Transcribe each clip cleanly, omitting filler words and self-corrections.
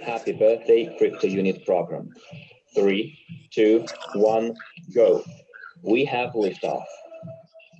Happy birthday, Crypto Unit Program. 3, 2, 1, go. We have liftoff.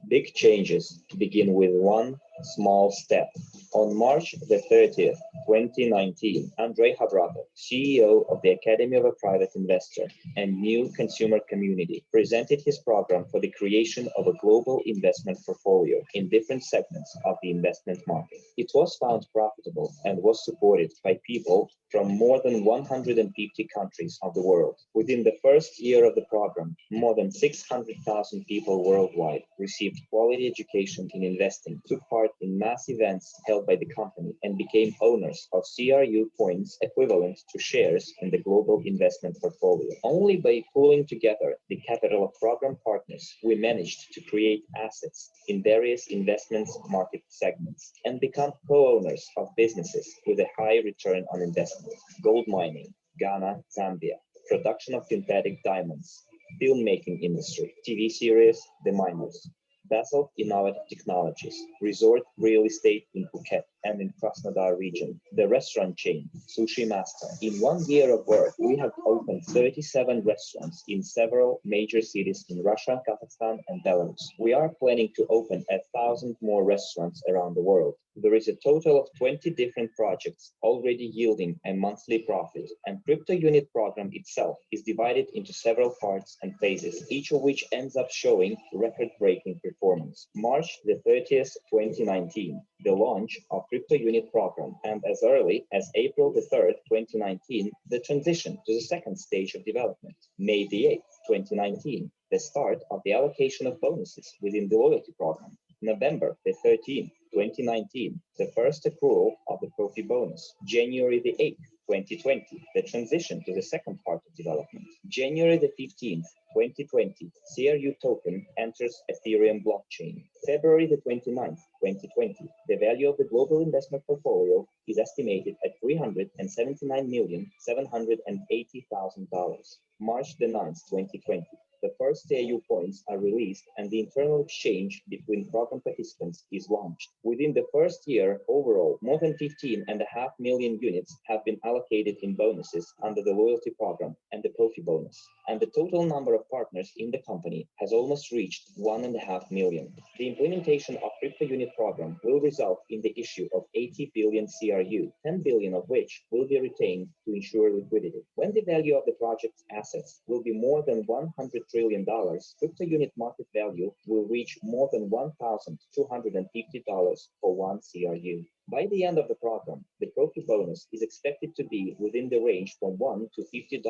Big changes to begin with one small step. On March the 30th, 2019, Andrei Khabratov, CEO of the Academy of a Private Investor and New Consumer Community, presented his program for the creation of a global investment portfolio in different segments of the investment market. It was found profitable and was supported by people from more than 150 countries of the world. Within the first year of the program, more than 600,000 people worldwide received quality education in investing, took part in mass events held by the company, and became owners of CRU points equivalent to shares in the global investment portfolio. Only by pooling together the capital of program partners, we managed to create assets in various investments market segments and become co-owners of businesses with a high return on investment. Gold mining, Ghana, Zambia, production of synthetic diamonds, filmmaking industry, TV series, The Miners, Basel Innovative Technologies, resort real estate in Phuket and in Krasnodar region, the restaurant chain, Sushi Master. In 1 year of work, we have opened 37 restaurants in several major cities in Russia, Kazakhstan, and Belarus. We are planning to open 1,000 more restaurants around the world. There is a total of 20 different projects already yielding a monthly profit, and Crypto Unit Program itself is divided into several parts and phases, each of which ends up showing record-breaking performance. March the 30th, 2019, the launch of Crypto Unit Program, and as early as April the 3rd, 2019, the transition to the second stage of development. May the 8th, 2019, the start of the allocation of bonuses within the loyalty program. November the 13th, 2019, the first accrual of the Profi bonus. January the 8th, 2020, the transition to the second part of development. January the 15th, 2020, CRU token enters Ethereum blockchain. February the 29th, 2020, the value of the global investment portfolio is estimated at $379,780,000. March the 9th, 2020, the first CRU points are released and the internal exchange between program participants is launched. Within the first year, overall, more than 15.5 million units have been allocated in bonuses under the loyalty program and the Profi bonus. And the total number of partners in the company has almost reached 1.5 million. The implementation of Crypto Unit Program will result in the issue of 80 billion CRU, 10 billion of which will be retained to ensure liquidity. When the value of the project's assets will be more than $100 trillion, Crypto Unit market value will reach more than $1,250 for 1 CRU. By the end of the program, the Profi bonus is expected to be within the range from $1 to $50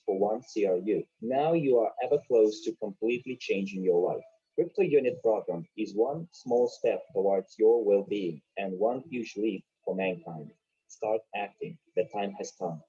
for 1 CRU. Now you are ever close to completely changing your life. Crypto Unit Program is one small step towards your well-being and one huge leap for mankind. Start acting. The time has come.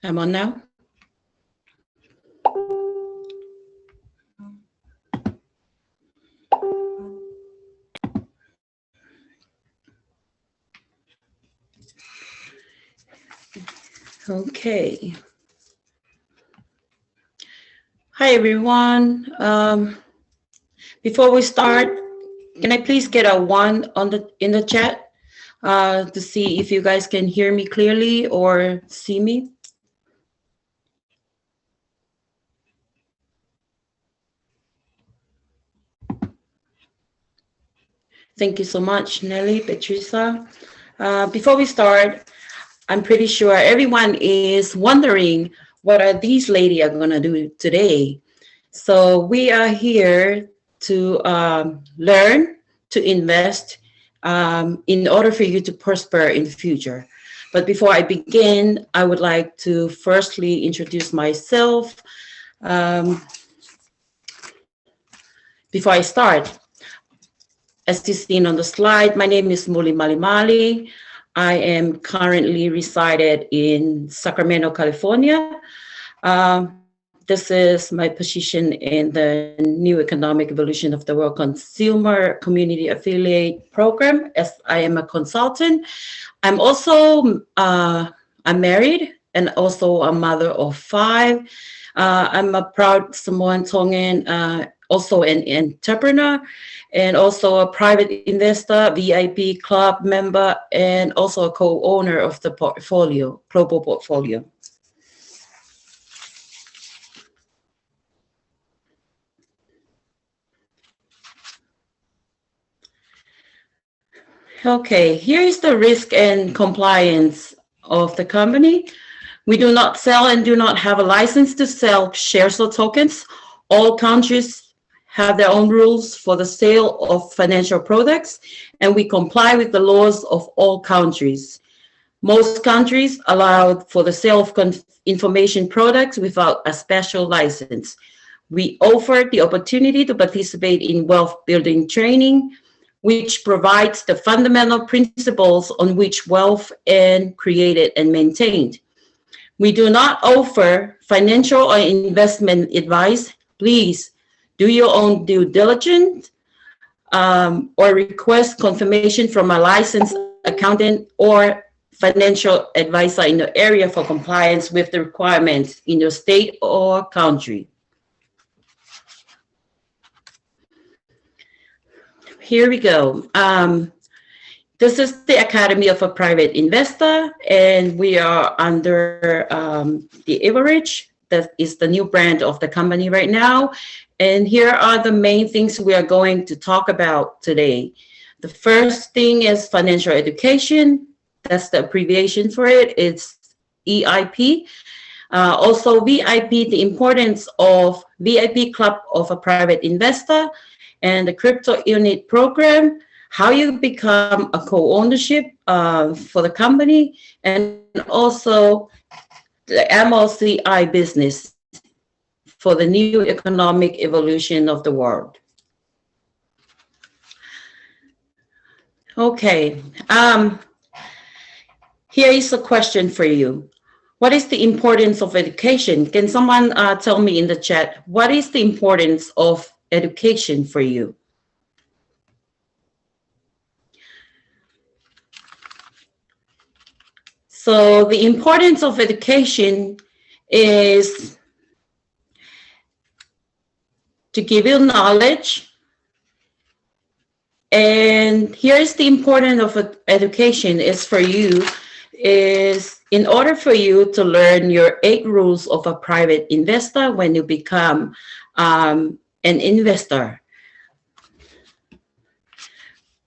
I'm on now. Okay. Hi, everyone. Before we start, can I please get a 1 in the chat to see if you guys can hear me clearly or see me? Thank you so much, Nelly, Patricia. Before we start, I'm pretty sure everyone is wondering what are these ladies are going to do today. So we are here to learn, to invest in order for you to prosper in the future. But before I begin, I would like to firstly introduce myself. Before I start, As you seen on the slide, my name is Muli Malimali. I am currently resided in Sacramento, California. This is my position in the New Economic Evolution of the World Consumer Community Affiliate Program, as I am a consultant. I'm also I'm married and also a mother of 5. I'm a proud Samoan Tongan, also an entrepreneur, and also a private investor, VIP club member, and also a co-owner of the portfolio, global portfolio. Okay, here is the risk and compliance of the company. We do not sell and do not have a license to sell shares or tokens. All countries have their own rules for the sale of financial products, and we comply with the laws of all countries. Most countries allow for the sale of information products without a special license. We offer the opportunity to participate in wealth building training, which provides the fundamental principles on which wealth is created and maintained. We do not offer financial or investment advice. Please do your own due diligence or request confirmation from a licensed accountant or financial advisor in the area for compliance with the requirements in your state or country. Here we go. This is the Academy of a Private Investor, and we are under the Average. That is the new brand of the company right now. And here are the main things we are going to talk about today. The first thing is financial education. That's the abbreviation for it. It's EIP. Also VIP, the importance of VIP Club of a Private Investor, and the Crypto Unit Program, how you become a co-ownership for the company, and also the MLCI business for the new economic evolution of the world. Okay, here is a question for you. What is the importance of education? Can someone tell me in the chat, what is the importance of education for you? So the importance of education is to give you knowledge. And here's the importance of education is for you, is in order for you to learn your 8 rules of a private investor when you become an investor.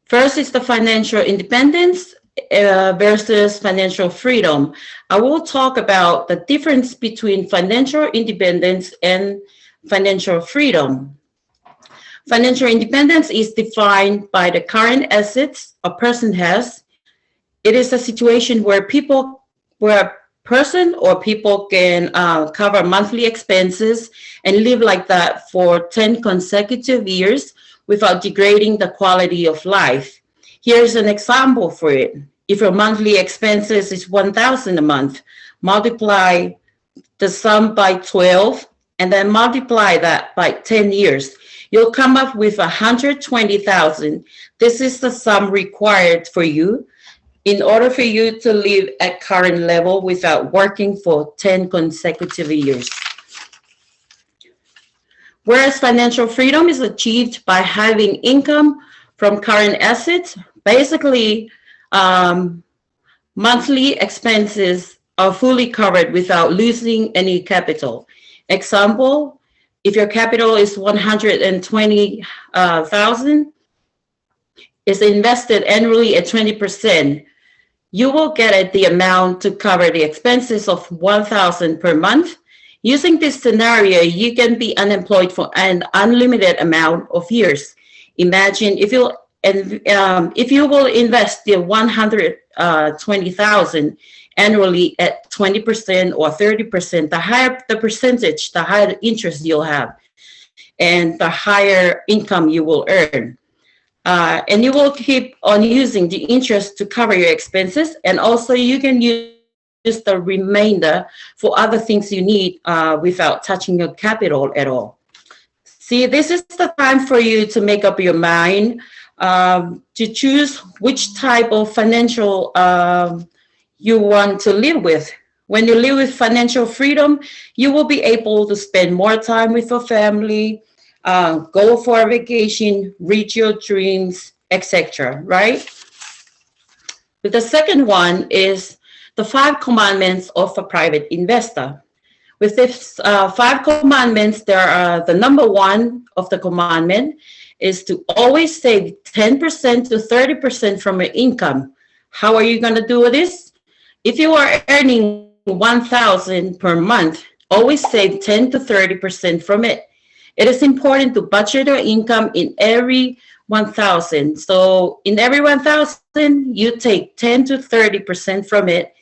First is the financial independence versus financial freedom. I will talk about the difference between financial independence and financial freedom. Financial independence is defined by the current assets a person has. It is a situation where a person or people can cover monthly expenses and live like that for 10 consecutive years without degrading the quality of life. Here's an example for it. If your monthly expenses is $1,000 a month, multiply the sum by 12 and then multiply that by 10 years. You'll come up with $120,000. This is the sum required for you in order for you to live at current level without working for 10 consecutive years. Whereas financial freedom is achieved by having income from current assets. Basically, monthly expenses are fully covered without losing any capital. Example, if your capital is $120,000, is invested annually at 20%, you will get the amount to cover the expenses of $1,000 per month. Using this scenario, you can be unemployed for an unlimited amount of years. Imagine if you will invest the $120,000 annually at 20% or 30%, the higher the percentage, the higher interest you'll have, and the higher income you will earn. And you will keep on using the interest to cover your expenses. And also you can use the remainder for other things you need without touching your capital at all. See, this is the time for you to make up your mind to choose which type of financial you want to live with. When you live with financial freedom, you will be able to spend more time with your family, go for a vacation, reach your dreams, etc. Right? But the second one is the 5 commandments of a private investor. With these 5 commandments, there are the number 1 of the commandment is to always save 10% to 30% from your income. How are you going to do this? If you are earning 1,000 per month, always save 10 to 30% from it. It is important to budget your income in every 1,000. So in every 1,000, you take 10 to 30% from it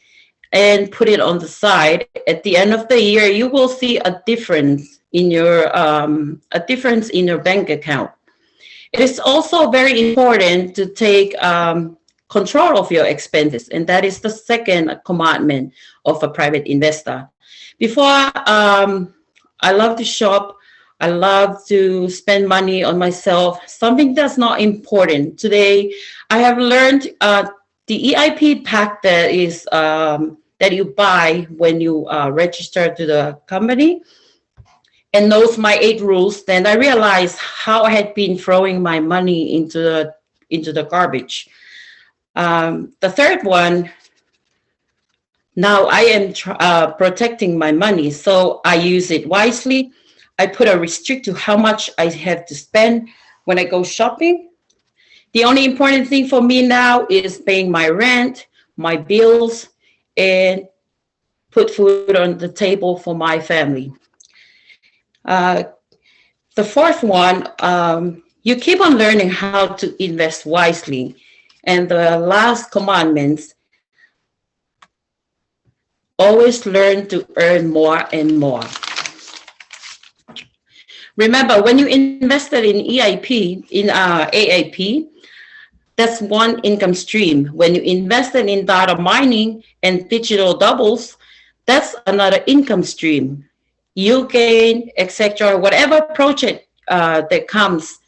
and put it on the side. At the end of the year, you will see a difference in your bank account. It is also very important to take control of your expenses, and that is the second commandment of a private investor. Before, I love to shop. I love to spend money on myself. Something that's not important. Today, I have learned the EIP pack that is that you buy when you register to the company and knows my 8 rules. Then I realized how I had been throwing my money into the garbage. The third one, now I am protecting my money, so I use it wisely. I put a restrict to how much I have to spend when I go shopping. The only important thing for me now is paying my rent, my bills, and put food on the table for my family. The fourth one, you keep on learning how to invest wisely. And the last commandments, always learn to earn more and more. Remember, when you invested in EIP, in AIP, that's one income stream. When you invested in data mining and digital doubles, that's another income stream. You gain, etc. Whatever project that comes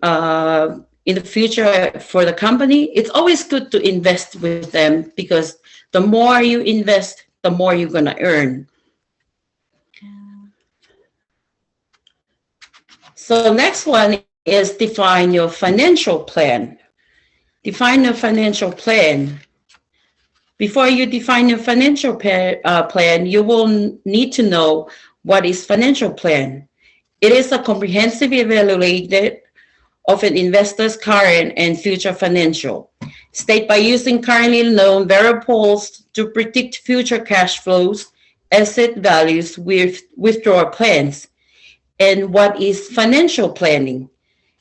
in the future for the company, it's always good to invest with them, because the more you invest, the more you're going to earn. So next one is define your financial plan. Define your financial plan. Before you define your financial plan, you will need to know what is financial plan. It is a comprehensive evaluation of an investor's current and future financial state by using currently known variables to predict future cash flows, asset values, with withdrawal plans. And what is financial planning?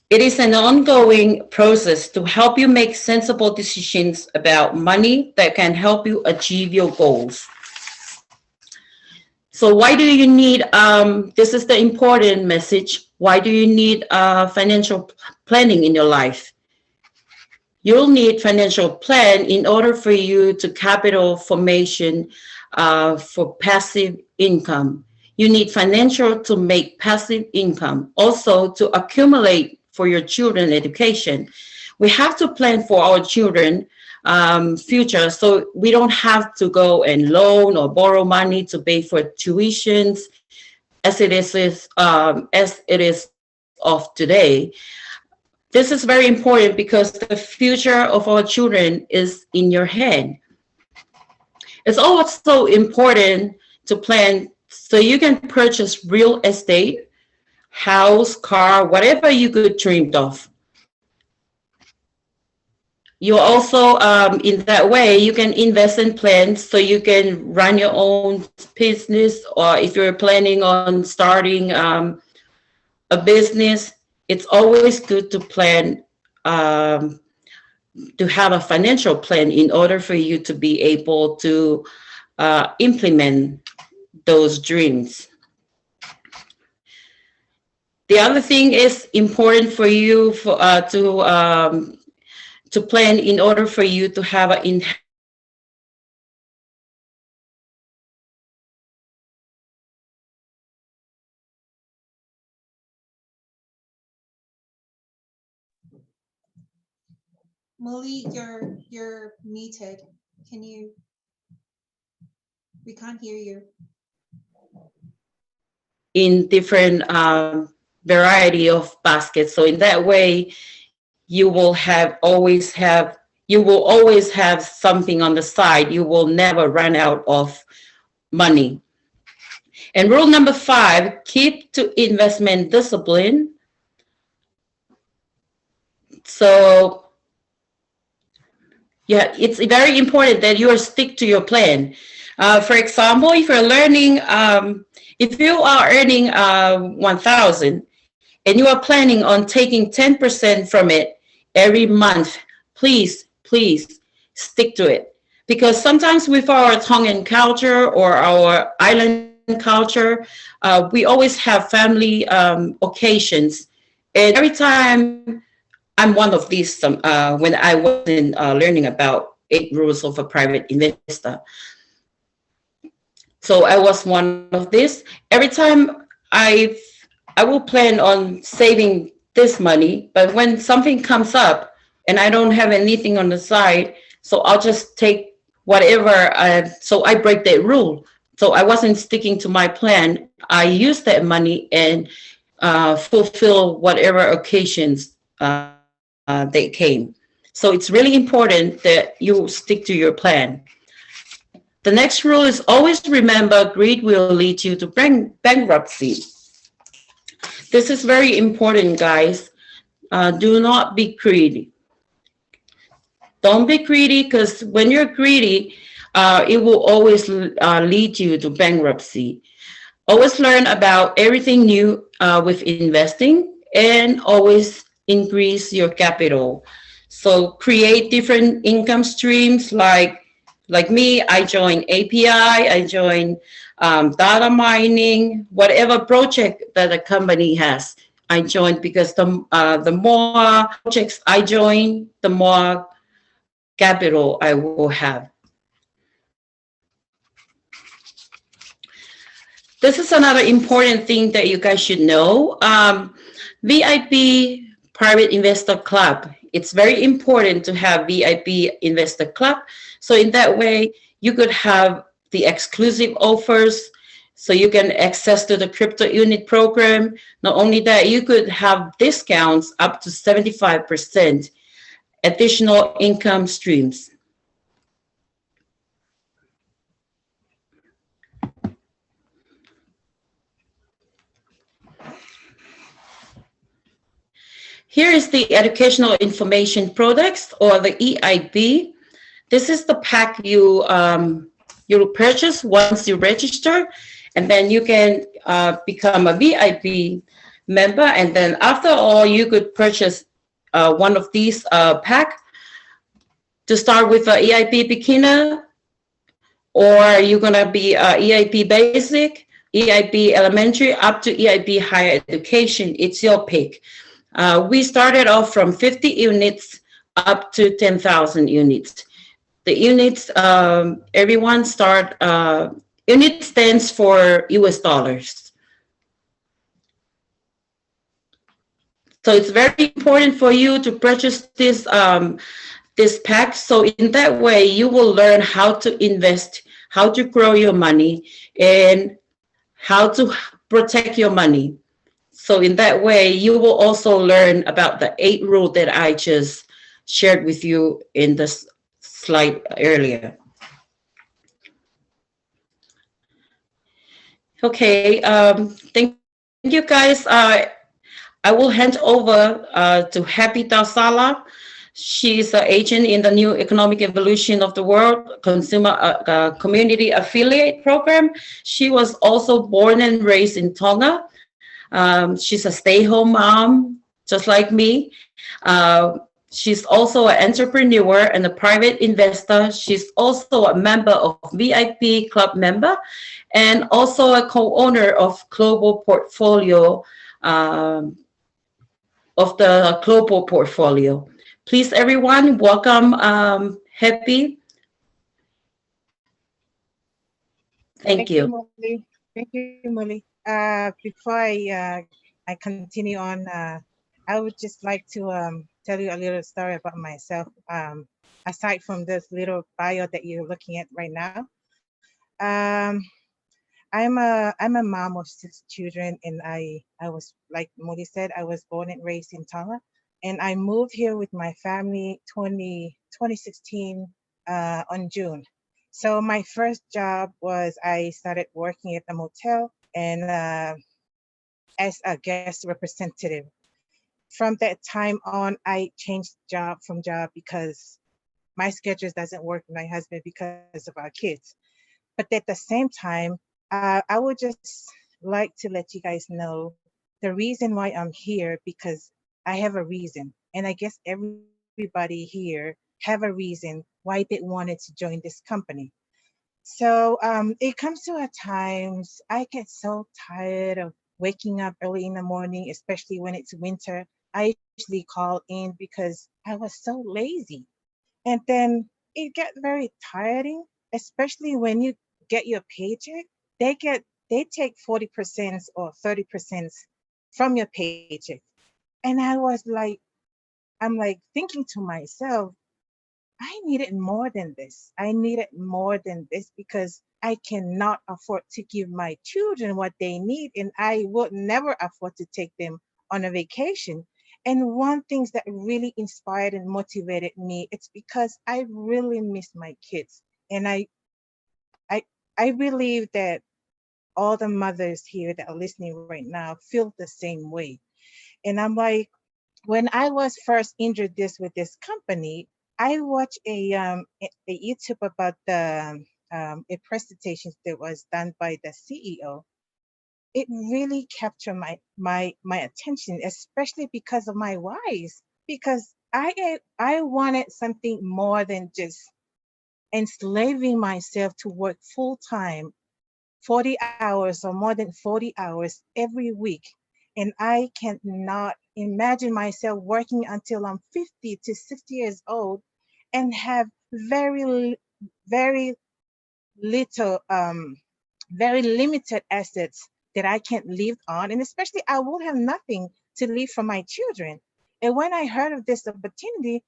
It is an ongoing process to help you make sensible decisions about money that can help you achieve your goals. So why do you need, this is the important message, why do you need financial planning in your life? You'll need financial plan in order for you to capital formation for passive income. You need financial to make passive income, also to accumulate for your children's education. We have to plan for our children future, so we don't have to go and loan or borrow money to pay for tuitions as it is of today. This is very important because the future of our children is in your hand. It's also important to plan so you can purchase real estate, house, car, whatever you could dream of. You also, in that way, you can invest in plans so you can run your own business, or if you're planning on starting a business, it's always good to plan, to have a financial plan in order for you to be able to implement those dreams. The other thing is important for you to plan in order for you to have an in Molly, you're muted. Can you? We can't hear you. in different variety of baskets. So in that way, you will always have something on the side. You will never run out of money. And rule number 5, keep to investment discipline. So yeah, it's very important that you stick to your plan. For example, if you're learning, if you are earning 1,000 and you are planning on taking 10% from it every month, please stick to it. Because sometimes with our Tongan culture or our island culture, we always have family occasions. And every time I'm one of these, when I wasn't learning about 8 rules of a private investor. So I was one of this. Every time I will plan on saving this money, but when something comes up and I don't have anything on the side, so I'll just take whatever. So I break that rule. So I wasn't sticking to my plan. I used that money and fulfill whatever occasions they came. So it's really important that you stick to your plan. The next rule is always remember greed will lead you to bankruptcy. This is very important, guys. Do not be greedy. Don't be greedy, because when you're greedy, it will always lead you to bankruptcy. Always learn about everything new with investing, and always increase your capital. So create different income streams like me. I joined API, I joined data mining, whatever project that a company has, I joined, because the more projects I join, the more capital I will have. This is another important thing that you guys should know. VIP Private Investor Club. It's very important to have VIP Investor Club. So in that way, you could have the exclusive offers, so you can access to the crypto unit program. Not only that, you could have discounts up to 75%, additional income streams. Here is the Educational Information Products, or the EIP. This is the pack you'll purchase once you register, and then you can become a VIP member. And then after all, you could purchase one of these pack to start with a EIP beginner, or you're gonna be a EIP basic, EIP elementary, up to EIP higher education. It's your pick. We started off from 50 units up to 10,000 units. The units, everyone start, unit stands for US dollars. So it's very important for you to purchase this, this pack. So in that way, you will learn how to invest, how to grow your money, and how to protect your money. So in that way, you will also learn about the 8 rule that I just shared with you in this slide earlier. Okay, thank you guys. I will hand over to Happy Tausala. She's an agent in the New Economic Evolution of the World Consumer Community Affiliate Program. She was also born and raised in Tonga. She's a stay-home mom, just like me. She's also an entrepreneur and a private investor. She's also a member of VIP Club member, and also a co-owner of Global Portfolio um, of the global portfolio. Please, everyone, welcome Happy. Thank Thank you, you. Molly. Thank you, Molly. Before I continue on, I would just like to tell you a little story about myself. Aside from this little bio that you're looking at right now, um, I'm a mom of 6 children, and I was, like Molly said, I was born and raised in Tonga, and I moved here with my family 2016 on June. So my first job was I started working at a motel and as a guest representative. From that time on, I changed job because my schedule doesn't work with my husband because of our kids. But at the same time, I would just like to let you guys know the reason why I'm here, because I have a reason. And I guess everybody here have a reason why they wanted to join this company. So it comes to a times I get so tired of waking up early in the morning, especially when it's winter. I usually call in because I was so lazy. And then it get very tiring, especially when you get your paycheck. They take 40% or 30% from your paycheck. And I'm like thinking to myself, I needed more than this. I needed more than this because I cannot afford to give my children what they need, and I would never afford to take them on a vacation. And one thing that really inspired and motivated me, it's because I really miss my kids. And I, I believe that all the mothers here that are listening right now feel the same way. And I'm like, when I was first introduced with this company, I watched a YouTube about a presentation that was done by the CEO. It really captured my attention, especially because of my wives. Because I wanted something more than just enslaving myself to work full time 40 hours or more than 40 hours every week. And I cannot imagine myself working until I'm 50 to 60 years old and have very little, very limited assets that I can live on. And especially, I will have nothing to leave for my children. And when I heard of this opportunity,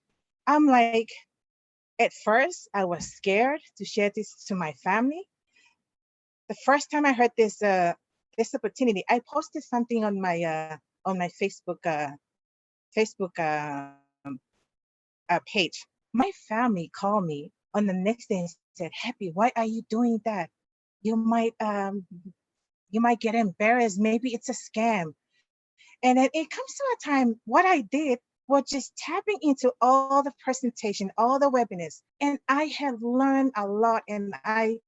I'm like, at first, I was scared to share this to my family. The first time I heard this opportunity, I posted something on my Facebook page. My family called me on the next day and said, "Happy, why are you doing that? You might you might get embarrassed. Maybe it's a scam." And then it comes to a time, what I did was just tapping into all the presentation, all the webinars, and I have learned a lot, and I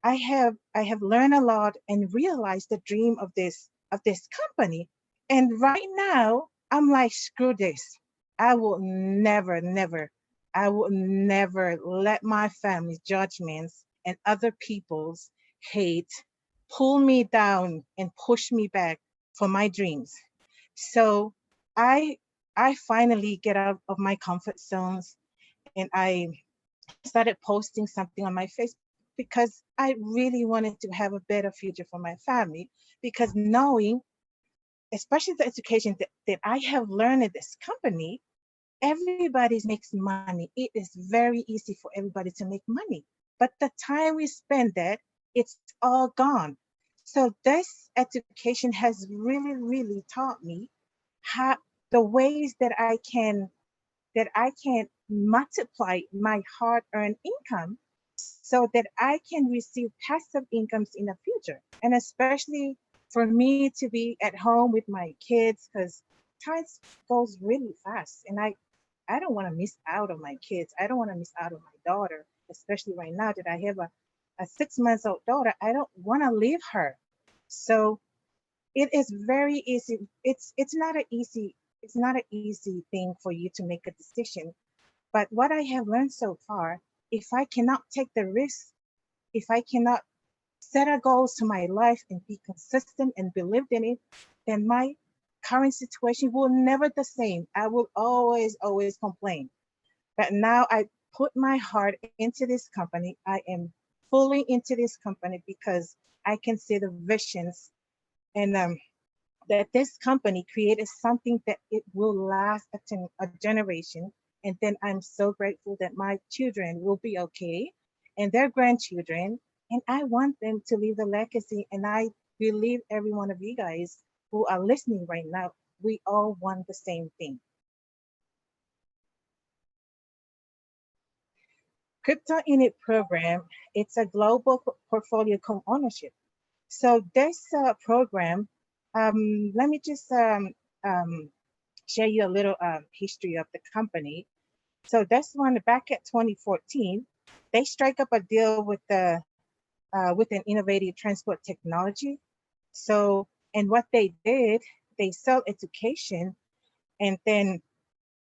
have learned a lot and realized the dream of this company. And right now, I'm like, screw this. I will I will never let my family's judgments and other people's hate pull me down and push me back for my dreams. So I I finally get out of my comfort zones, and I started posting something on my Facebook because I really wanted to have a better future for my family. Because knowing, especially the education that I have learned at this company, everybody makes money. It is very easy for everybody to make money. But the time we spend that, it's all gone. So this education has really taught me how the ways that I can multiply my hard earned income so that I can receive passive incomes in the future. And especially for me to be at home with my kids, because time goes really fast. And I don't want to miss out on my kids. I don't want to miss out on my daughter, especially right now that I have a 6 months old daughter. I don't want to leave her. So it is very easy. It's not an easy thing for you to make a decision. But what I have learned so far, if I cannot take the risk, if I cannot set a goals to my life and be consistent and believe in it, then current situation will never the same. I will always, always complain. But now I put my heart into this company. I am fully into this company because I can see the visions and that this company created something that it will last a generation. And then I'm so grateful that my children will be okay and their grandchildren. And I want them to leave the legacy. And I believe every one of you guys who are listening right now, we all want the same thing. Crypto Unit program, it's a global portfolio co-ownership. So this program, let me just share you a little history of the company. So this one back at 2014, they strike up a deal with an innovative transport technology. So, and what they did, they sell education, and then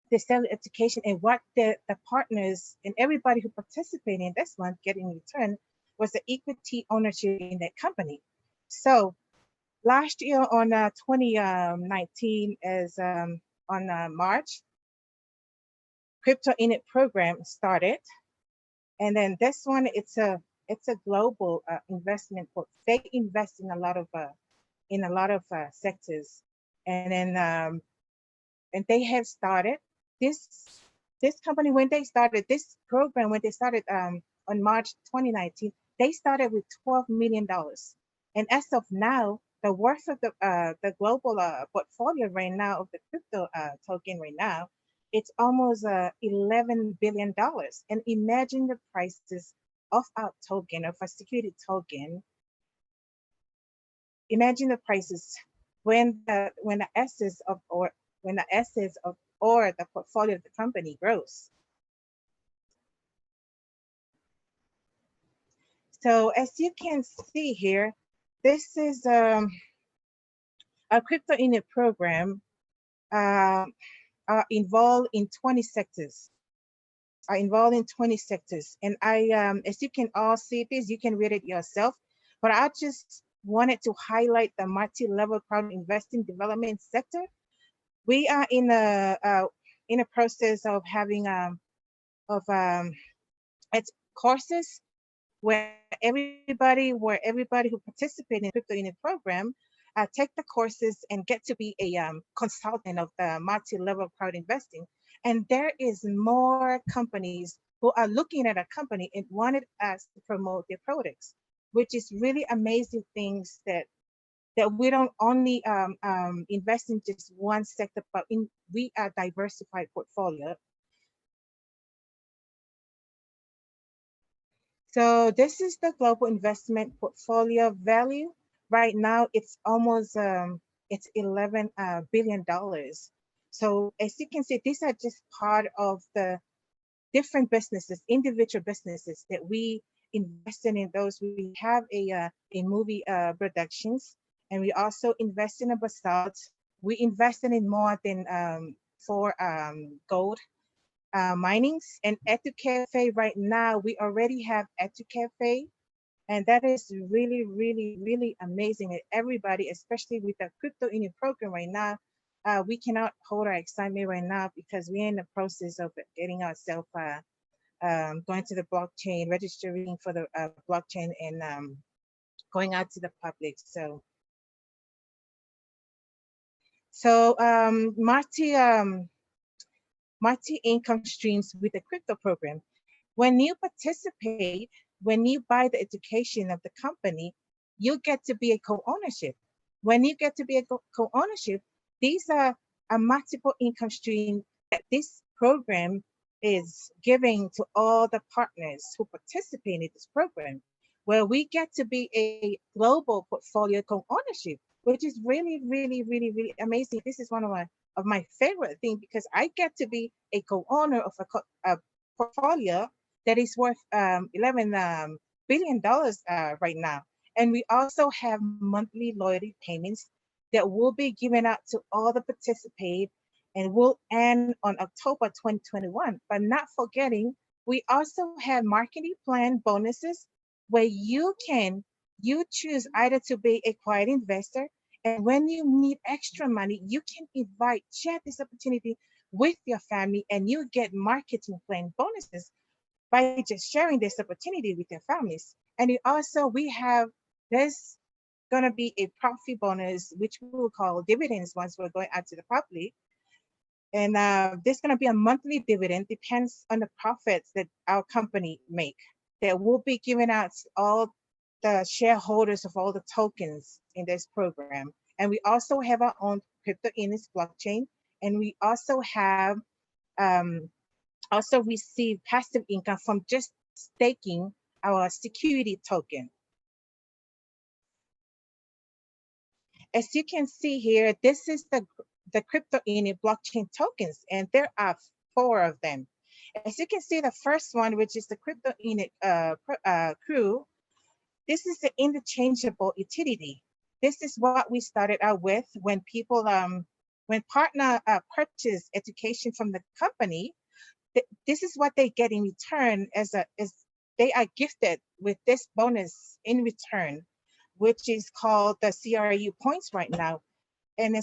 they sell education, and what the partners and everybody who participated in this one get in return was the equity ownership in that company. So last year on 2019 as on March, Crypto Init program started, and then this one it's a global investment. They invest in a lot of sectors, and then and they have started this company when they started this program when they started on March 2019. They started with $12 million, and as of now, the worth of the global portfolio right now of the crypto token right now, it's almost $11 billion. And imagine the prices of our token, of a security token. Imagine the prices when the assets of or the portfolio of the company grows. So as you can see here, this is a crypto unit program involved in 20 sectors. Are involved in 20 sectors, and as you can all see this, you can read it yourself. But I just wanted to highlight the multi-level crowd investing development sector. We are in a process of having it's courses where everybody who participates in crypto unit program take the courses and get to be a consultant of the multi-level crowd investing. And there is more companies who are looking at a company and wanted us to promote their products, which is really amazing things that we don't only invest in just one sector, but we are diversified portfolio. So this is the global investment portfolio value. Right now, it's almost it's $11 billion. So as you can see, these are just part of the different businesses, individual businesses that we invested in. Those we have a movie productions, and we also invest in a basalt. We invested in more than 4 gold minings, and EduCafe. Right now we already have EduCafe, and that is really, really, really amazing. And everybody, especially with the crypto union program right now, we cannot hold our excitement right now because we're in the process of getting ourselves going to the blockchain, registering for the blockchain, and going out to the public. So multi-income streams with the crypto program. When you participate, when you buy the education of the company, you get to be a co-ownership. When you get to be a co-ownership, these are a multiple income stream that this program is giving to all the partners who participate in this program, where we get to be a global portfolio co-ownership, which is really, really, really, really amazing. This is one of my favorite things because I get to be a co-owner of a portfolio that is worth $11 billion right now. And we also have monthly loyalty payments that will be given out to all the participate and will end on October 2021. But not forgetting, we also have marketing plan bonuses where you choose either to be a quiet investor And when you need extra money, you can share this opportunity with your family, and you get marketing plan bonuses by just sharing this opportunity with your families. And we have, there's going to be a profit bonus, which we will call dividends once we're going out to the public. And there's going to be a monthly dividend, depends on the profits that our company make, that will be given out to all the shareholders of all the tokens in this program. And we also have our own crypto Inits blockchain. And we also have also receive passive income from just staking our security token. As you can see here, this is the crypto Init blockchain tokens, and there are 4 of them. As you can see, the first one, which is the crypto Init crew, this is the interchangeable utility. This is what we started out with when people, when partner purchase education from the company. This is what they get in return as they are gifted with this bonus in return, which is called the CRU points right now. And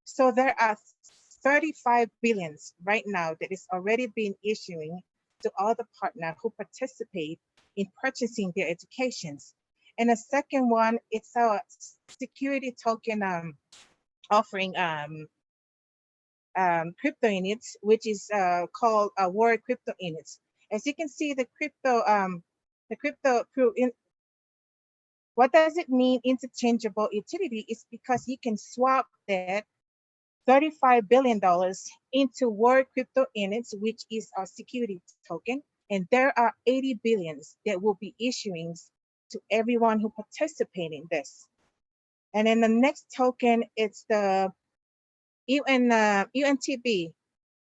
so there are 35 billions right now that is already been issuing to all the partners who participate in purchasing their educations. And the second one, it's our security token offering crypto Inits, which is called World Crypto Inits. As you can see, the crypto crew in. What does it mean, interchangeable utility? Is because you can swap that $35 billion into World Crypto Inits, which is our security token. And there are 80 billions that will be issuing to everyone who participate in this. And then the next token, it's the UNTB,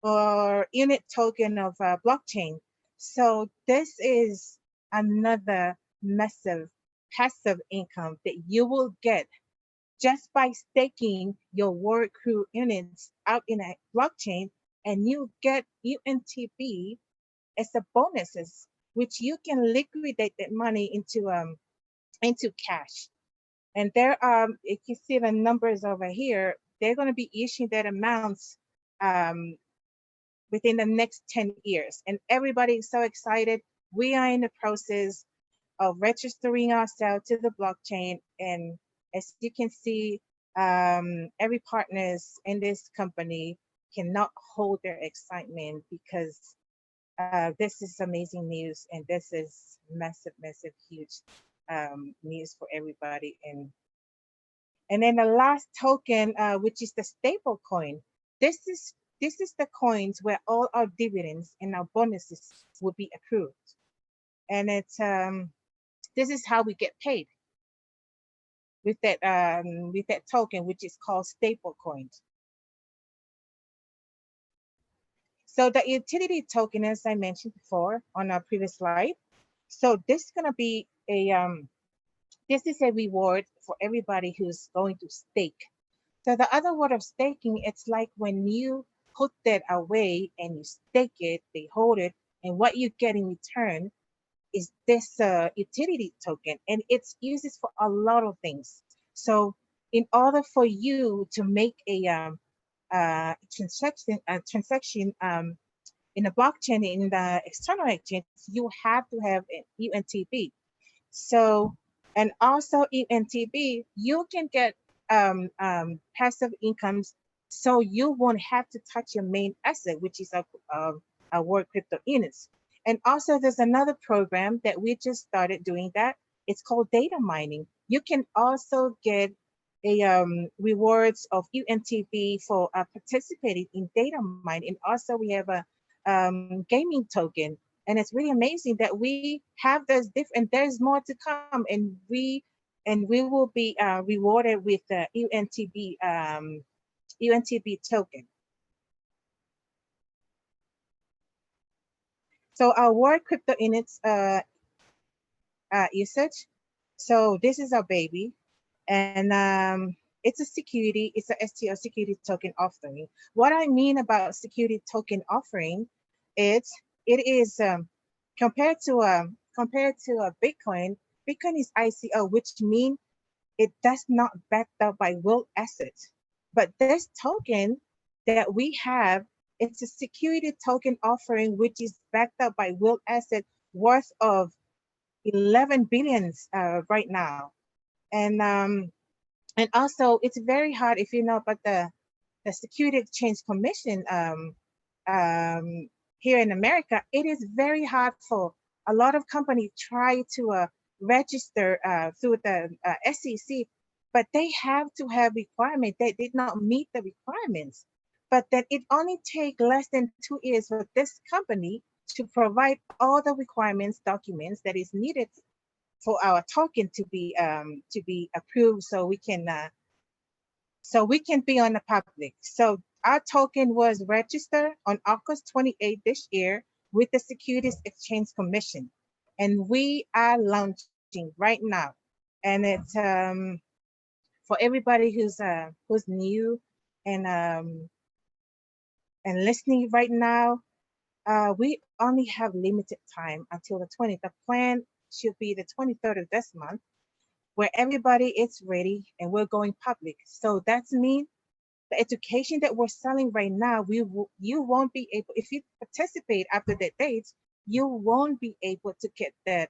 or unit token of blockchain. So this is another massive passive income that you will get just by staking your World Crew Inits out in a blockchain, and you get UNTB as a bonuses, which you can liquidate that money into cash. And there are, if you see the numbers over here, they're going to be issuing that amounts within the next 10 years. And everybody is so excited. We are in the process of registering ourselves to the blockchain. And as you can see, every partners in this company cannot hold their excitement, because this is amazing news, and this is massive, massive, huge news for everybody. And then the last token, which is the stable coin. This is the coins where all our dividends and our bonuses will be accrued. And it's this is how we get paid with that token, which is called stable coins. So the utility token, as I mentioned before on our previous slide. So this is gonna be this is a reward for everybody who's going to stake. So the other word of staking, it's like when you put that away and you stake it, they hold it, and what you get in return is this utility token, and it's uses for a lot of things. So in order for you to make a transaction in a blockchain, in the external exchange, you have to have an UNTB. So, and also UNTB, you can get passive incomes, so you won't have to touch your main asset, which is a World Crypto Inits. And also there's another program that we just started doing that. It's called data mining. You can also get a rewards of UNTB for participating in data mining. And also we have a gaming token. And it's really amazing that we have this different, there's more to come, and we will be rewarded with the UNTB token. So our World Crypto Inits usage. So this is our baby, and it's a security, it's a STO security token offering. What I mean about security token offering, it is compared to a Bitcoin. Bitcoin is ICO, which means it does not backed up by real assets. But this token that we have, it's a security token offering which is backed up by real asset worth of 11 billions right now. And also it's very hard if you know about the Security Exchange Commission here in America. It is very hard for a lot of companies try to register through the SEC, but they have to have requirements. They did not meet the requirements, but that it only take less than 2 years for this company to provide all the requirements documents that is needed for our token to be approved, so we can be on the public. So our token was registered on August 28th this year with the Securities Exchange Commission, and we are launching right now. And it's for everybody who's new and listening right now. We only have limited time until the 20th. The plan should be the 23rd of this month, where everybody is ready and we're going public. So that's mean the education that we're selling right now, you won't be able, if you participate after that date, you won't be able to get that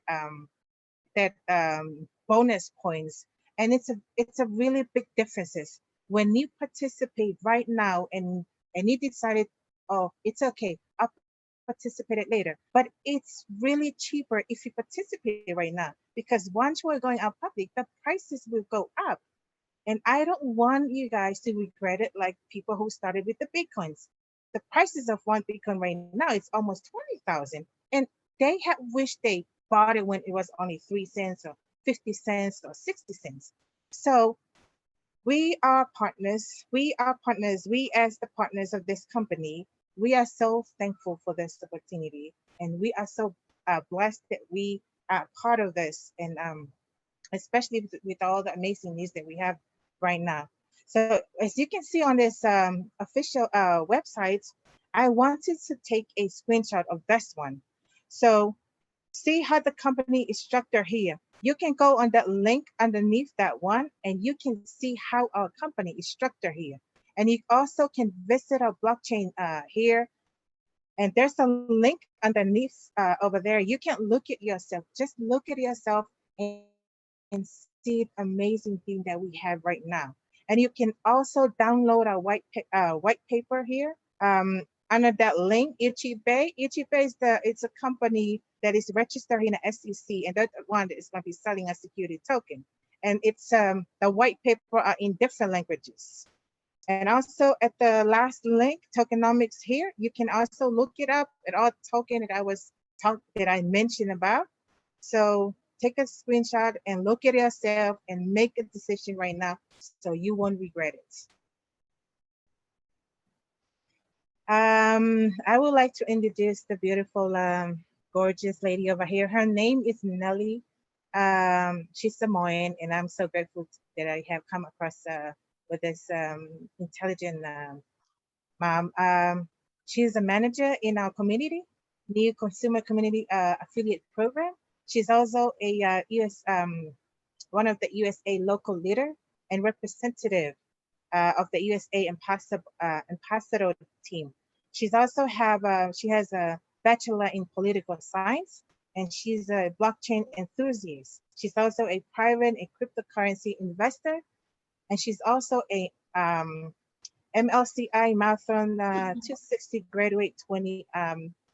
bonus points. And it's a really big differences when you participate right now and you decided, oh, it's okay, I'll participate it later. But it's really cheaper if you participate right now, because once we're going out public, the prices will go up. And I don't want you guys to regret it like people who started with the Bitcoins. The prices of one Bitcoin right now, it's almost 20,000. And they have wished they bought it when it was only 3 cents or 50 cents or 60 cents. So we are partners. We as the partners of this company, we are so thankful for this opportunity. And we are so blessed that we are part of this. And especially with all the amazing news that we have right now. So as you can see on this official website, I wanted to take a screenshot of this one. So see how the company is structured here. You can go on that link underneath that one and you can see how our company is structured here. And you also can visit our blockchain here. And there's a link underneath over there. You can look at yourself, just look at yourself and see the amazing thing that we have right now. And you can also download our white paper here. Under that link, Ichibei. Ichibei is it's a company that is registered in the SEC, and that one that is going to be selling a security token. And it's the white paper are in different languages. And also at the last link, tokenomics here, you can also look it up at all token that I mentioned about. So take a screenshot and look at yourself and make a decision right now so you won't regret it. I would like to introduce the beautiful, gorgeous lady over here. Her name is Nelly. She's Samoan, and I'm so grateful that I have come across with this intelligent mom. She's a manager in our community, new consumer community affiliate program. She's also a US, one of the USA local leader and representative of the USA ambassador team. She's also she has a bachelor in political science, and she's a blockchain enthusiast. She's also a private and cryptocurrency investor, and she's also a MLCI Marathon 260 graduate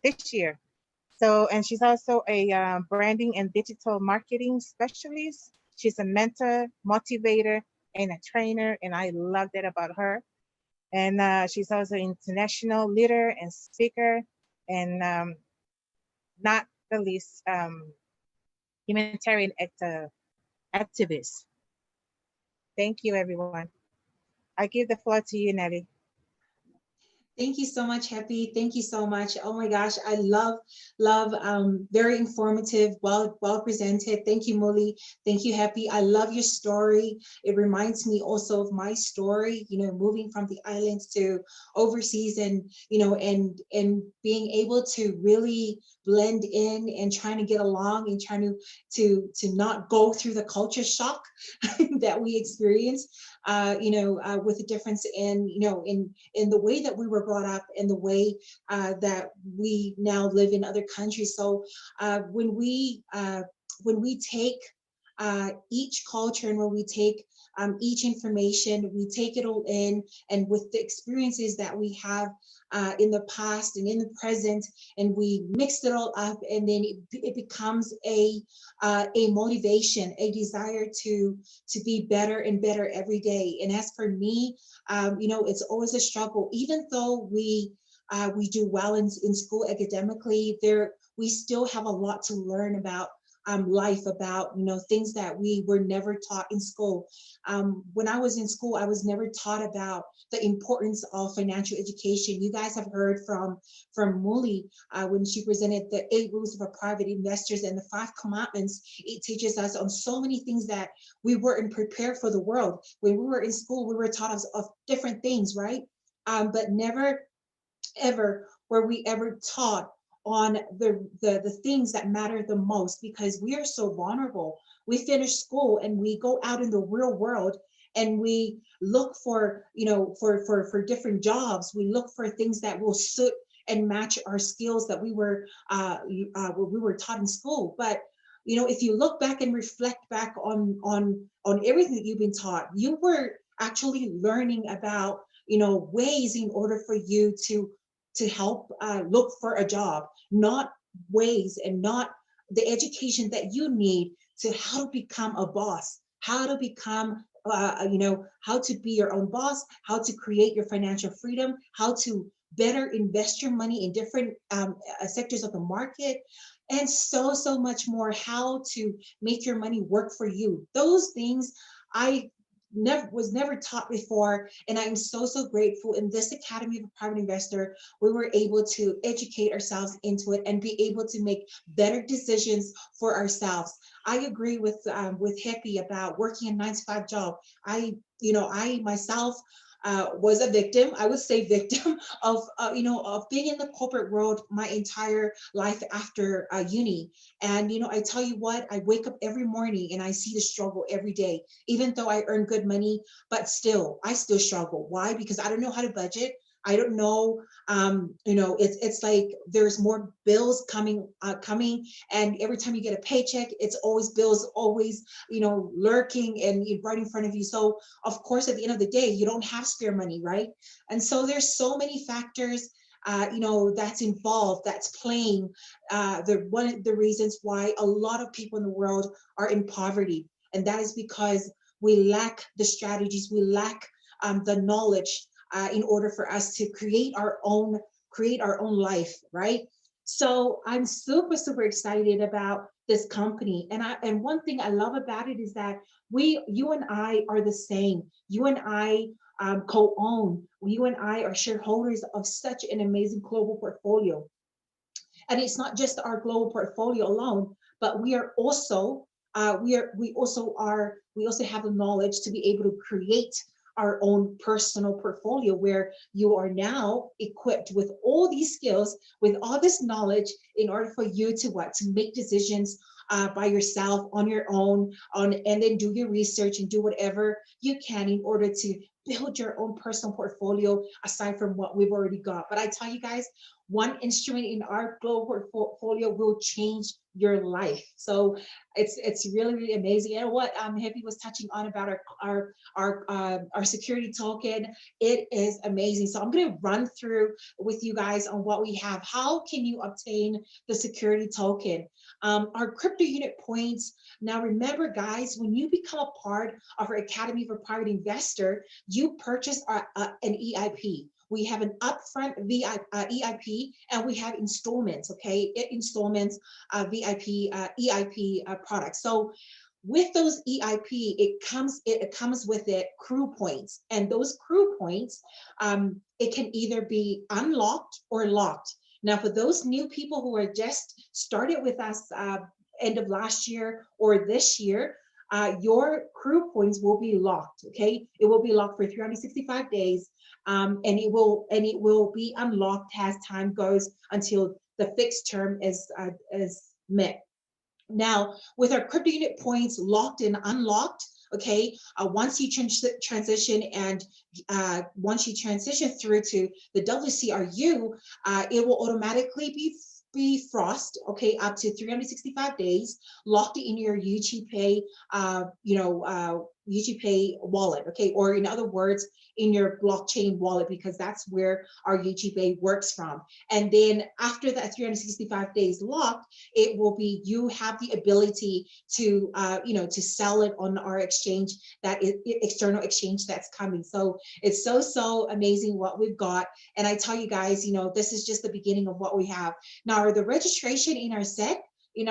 this year. So, and she's also a branding and digital marketing specialist. She's a mentor, motivator, and a trainer, and I love that about her. And she's also an international leader and speaker, and not the least, humanitarian activist. Thank you, everyone. I give the floor to you, Nelly. Thank you so much, Happy. Thank you so much. Oh my gosh, I love, very informative, well presented. Thank you, Muli. Thank you, Happy. I love your story. It reminds me also of my story, moving from the islands to overseas, and, and being able to really blend in and trying to get along and trying to not go through the culture shock that we experience, with the difference in, in the way that we were brought up and the way that we now live in other countries. So when we take each culture, and when we take each information, we take it all in, and with the experiences that we have in the past and in the present, and we mix it all up, and then it becomes a motivation, a desire to be better and better every day. And as for me, it's always a struggle. Even though we do well in school academically, we still have a lot to learn about life, about things that we were never taught in school. When I was in school, I was never taught about the importance of financial education. You guys have heard from Muli when she presented the 8 rules of a private investors and the 5 commandments. It teaches us on so many things that we weren't prepared for the world. When we were in school, we were taught of different things, right? But never ever were we ever taught on the things that matter the most, because we are so vulnerable. We finish school and we go out in the real world, and we look for, for different jobs. We look for things that will suit and match our skills that we were taught in school. But if you look back and reflect back on everything that you've been taught, you were actually learning about ways in order for you to help look for a job, not ways and not the education that you need to how to become a boss, how to become, how to be your own boss, how to create your financial freedom, how to better invest your money in different sectors of the market, and so much more, how to make your money work for you. Those things I was never taught before, and I'm so grateful. In this Academy of a Private Investor, we were able to educate ourselves into it and be able to make better decisions for ourselves. I agree with Happy about working a 9-to-5 job. I myself was a victim. I would say victim of of being in the corporate world my entire life after uni. And I tell you what, I wake up every morning and I see the struggle every day. Even though I earn good money, but I still struggle. Why? Because I don't know how to budget. I don't know, it's like there's more bills coming, and every time you get a paycheck, it's always bills, always, lurking and right in front of you. So of course, at the end of the day, you don't have spare money, right? And so there's so many factors, that's involved, that's playing one of the reasons why a lot of people in the world are in poverty. And that is because we lack the strategies, we lack the knowledge in order for us to create our own life, right? So I'm super excited about this company. And one thing I love about it is that you and I are the same. You and I co-own. You and I are shareholders of such an amazing global portfolio. And it's not just our global portfolio alone, but we are also we also have the knowledge to be able to create our own personal portfolio, where you are now equipped with all these skills, with all this knowledge, in order for you to make decisions by yourself, on your own, and then do your research and do whatever you can in order to build your own personal portfolio aside from what we've already got. But I tell you guys, one instrument in our global portfolio will change your life. So it's really amazing. And what Happy was touching on about our security token, it is amazing. So I'm going to run through with you guys on what we have. How can you obtain the security token? Our crypto unit points. Now remember, guys, when you become a part of our Academy for Private Investor, you purchase an EIP. We have an upfront EIP, and we have installments, okay? Installments, VIP, EIP products. So with those EIP, it comes with it crew points, and those crew points, it can either be unlocked or locked. Now, for those new people who are just started with us end of last year or this year, your crew points will be locked. Okay, it will be locked for 365 days, and it will be unlocked as time goes until the fixed term is met. Now, with our crypto unit points locked and unlocked, okay, once you transition and once you transition through to the WCRU, it will automatically be frost, okay, up to 365 days, locked in your UGPay, UGPay wallet, okay, or in other words, in your blockchain wallet, because that's where our UGPay works from. And then after that 365 days locked, it will be, you have the ability to, to sell it on our exchange, that is external exchange that's coming. So it's so amazing what we've got. And I tell you guys, this is just the beginning of what we have. Now, the registration in our set, in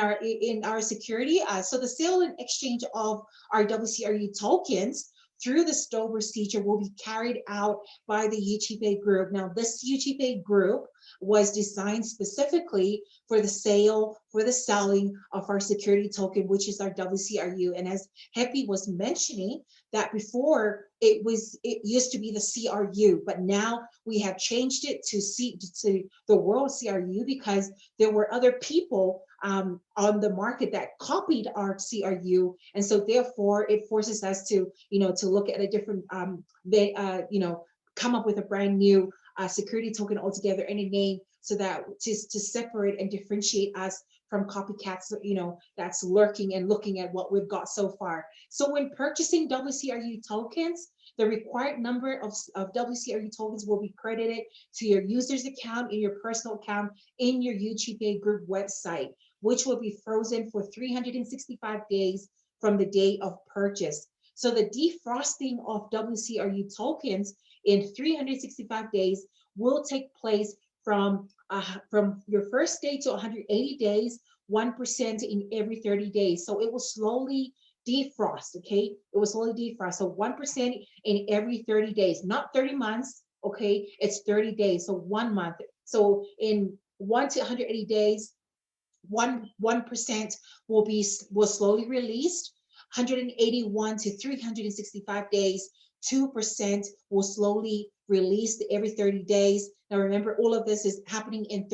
our security, so the sale and exchange of our WCRU tokens through the STO procedure will be carried out by the UGPay group. Now, this UGPay group was designed specifically for the sale, for the selling of our security token, which is our WCRU. And as Happy was mentioning, that before it used to be the CRU, but now we have changed it to the World CRU, because there were other people on the market that copied our CRU, and so therefore it forces us to to look at a different come up with a brand new security token altogether and a name, so that to separate and differentiate us from copycats, that's lurking and looking at what we've got so far. So when purchasing WCRU tokens, the required number of WCRU tokens will be credited to your user's account in your personal account in your UGPay group website, which will be frozen for 365 days from the date of purchase. So the defrosting of WCRU tokens in 365 days will take place from your first day to 180 days, 1% in every 30 days. So it will slowly defrost, okay? It will slowly defrost. So 1% in every 30 days, not 30 months, okay? It's 30 days, so 1 month. So in 1 to 180 days, 1% will slowly released. 181 to 365 days, 2% will slowly release every 30 days. Now remember, all of this is happening in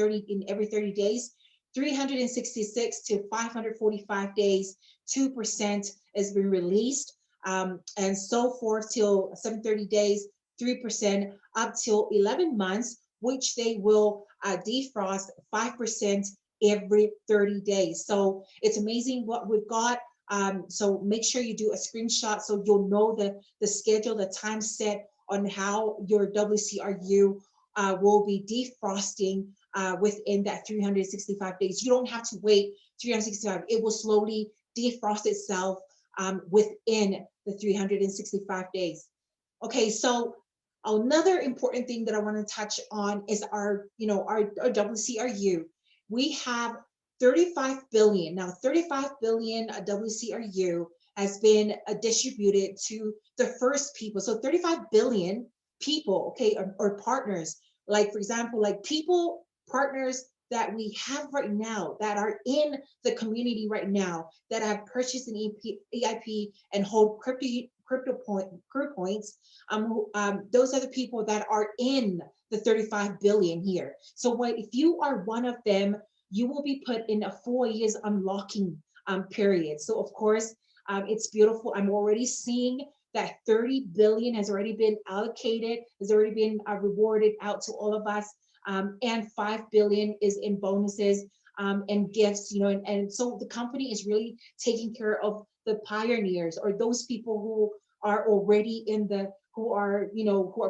every 30 days. 366 to 545 days, 2% has been released, and so forth till 730 days, 3%, up till 11 months, which they will defrost 5% every 30 days. So it's amazing what we've got. So make sure you do a screenshot so you'll know the schedule, the time set on how your WCRU will be defrosting within that 365 days. You don't have to wait 365. It will slowly defrost itself within the 365 days. Okay, so another important thing that I want to touch on is our WCRU. We have 35 billion. Now, 35 billion WCRU has been distributed to the first people. So 35 billion people, okay, or partners, like for example, like people, partners that we have right now that are in the community right now that have purchased an EIP and hold crypto points. Those are the people that are in the 35 billion here. So if you are one of them, you will be put in a 4 years unlocking period. So of course, it's beautiful. I'm already seeing that 30 billion has already been allocated, has already been rewarded out to all of us, and 5 billion is in bonuses and gifts, and so the company is really taking care of the pioneers, or those people who are already who are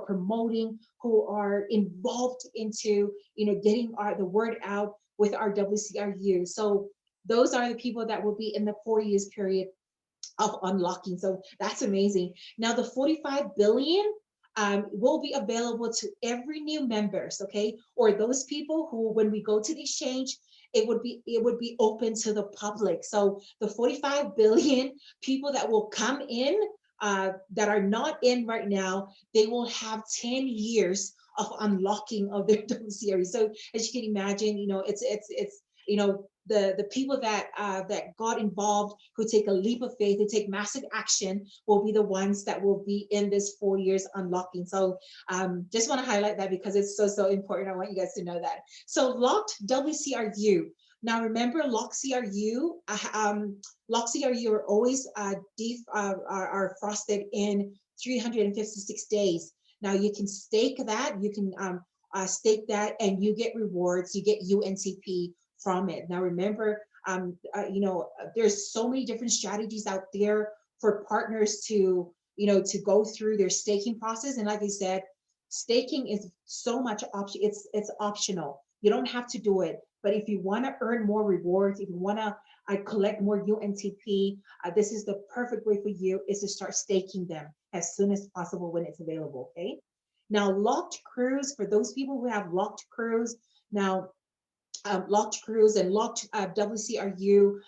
promoting, who are involved into, getting the word out with our WCRU. So those are the people that will be in the 4 years period of unlocking. So that's amazing. Now the 45 billion will be available to every new members, okay? Or those people who, when we go to the exchange it would be open to the public. So the 45 billion people that will come in, that are not in right now, they will have 10 years of unlocking of their WCRE. So as you can imagine, it's the people that got involved, who take a leap of faith, who take massive action, will be the ones that will be in this 4 years unlocking. So just want to highlight that because it's so important. I want you guys to know that. So locked WCRU. Now remember, locked CRU are always are frosted in 356 days. Now you can stake that, you can stake that, and you get rewards, you get UNTP from it. Now remember, there's so many different strategies out there for partners to go through their staking process. And like I said, staking is so much option. It's optional. You don't have to do it. But if you want to earn more rewards, if you want to collect more UNTP, this is the perfect way for you, is to start staking them as soon as possible when it's available. Okay. Now locked crews, for those people who have locked crews, now locked crews and locked WCRU,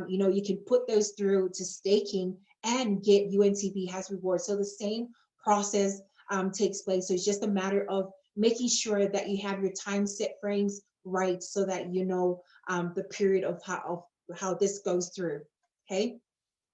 you can put those through to staking and get UNTP has rewards. So the same process takes place. So it's just a matter of making sure that you have your time set frames right, so that the period of how this goes through. Okay.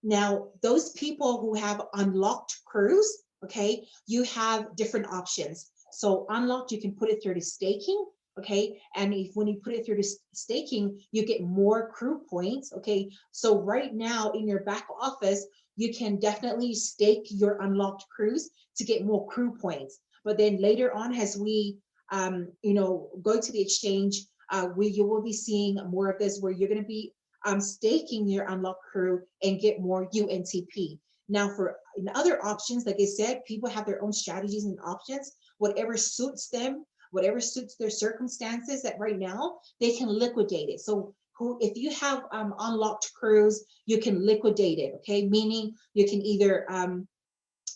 Now those people who have unlocked crews, okay, you have different options. So unlocked, you can put it through to staking. Okay, and when you put it through to staking, you get more crew points. Okay, so right now in your back office, you can definitely stake your unlocked crews to get more crew points. But then later on, as we go to the exchange, you will be seeing more of this, where you're going to be staking your unlocked crew and get more UNTP. Now, in other options, like I said, people have their own strategies and options. Whatever suits them, whatever suits their circumstances, that right now they can liquidate it. So if you have unlocked crews, you can liquidate it. Okay, meaning you can either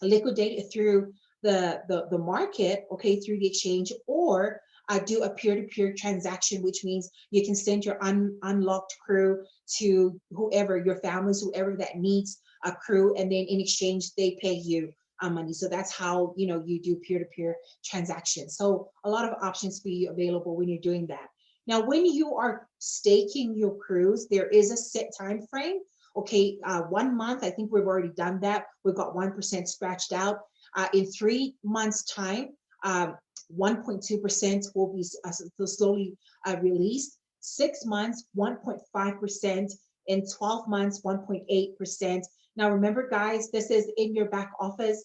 liquidate it through the market, okay, through the exchange, or do a peer-to-peer transaction, which means you can send your unlocked crew to whoever, your families, whoever that needs a crew, and then in exchange they pay you money. So that's how you do peer-to-peer transactions. So a lot of options for you available when you're doing that. Now, when you are staking your crews, there is a set time frame. Okay, 1 month. I think we've already done that. We've got 1% scratched out. In 3 months' time, 1.2% will be slowly released. 6 months, 1.5%. In 12 months, 1.8%. Now, remember, guys, this is in your back office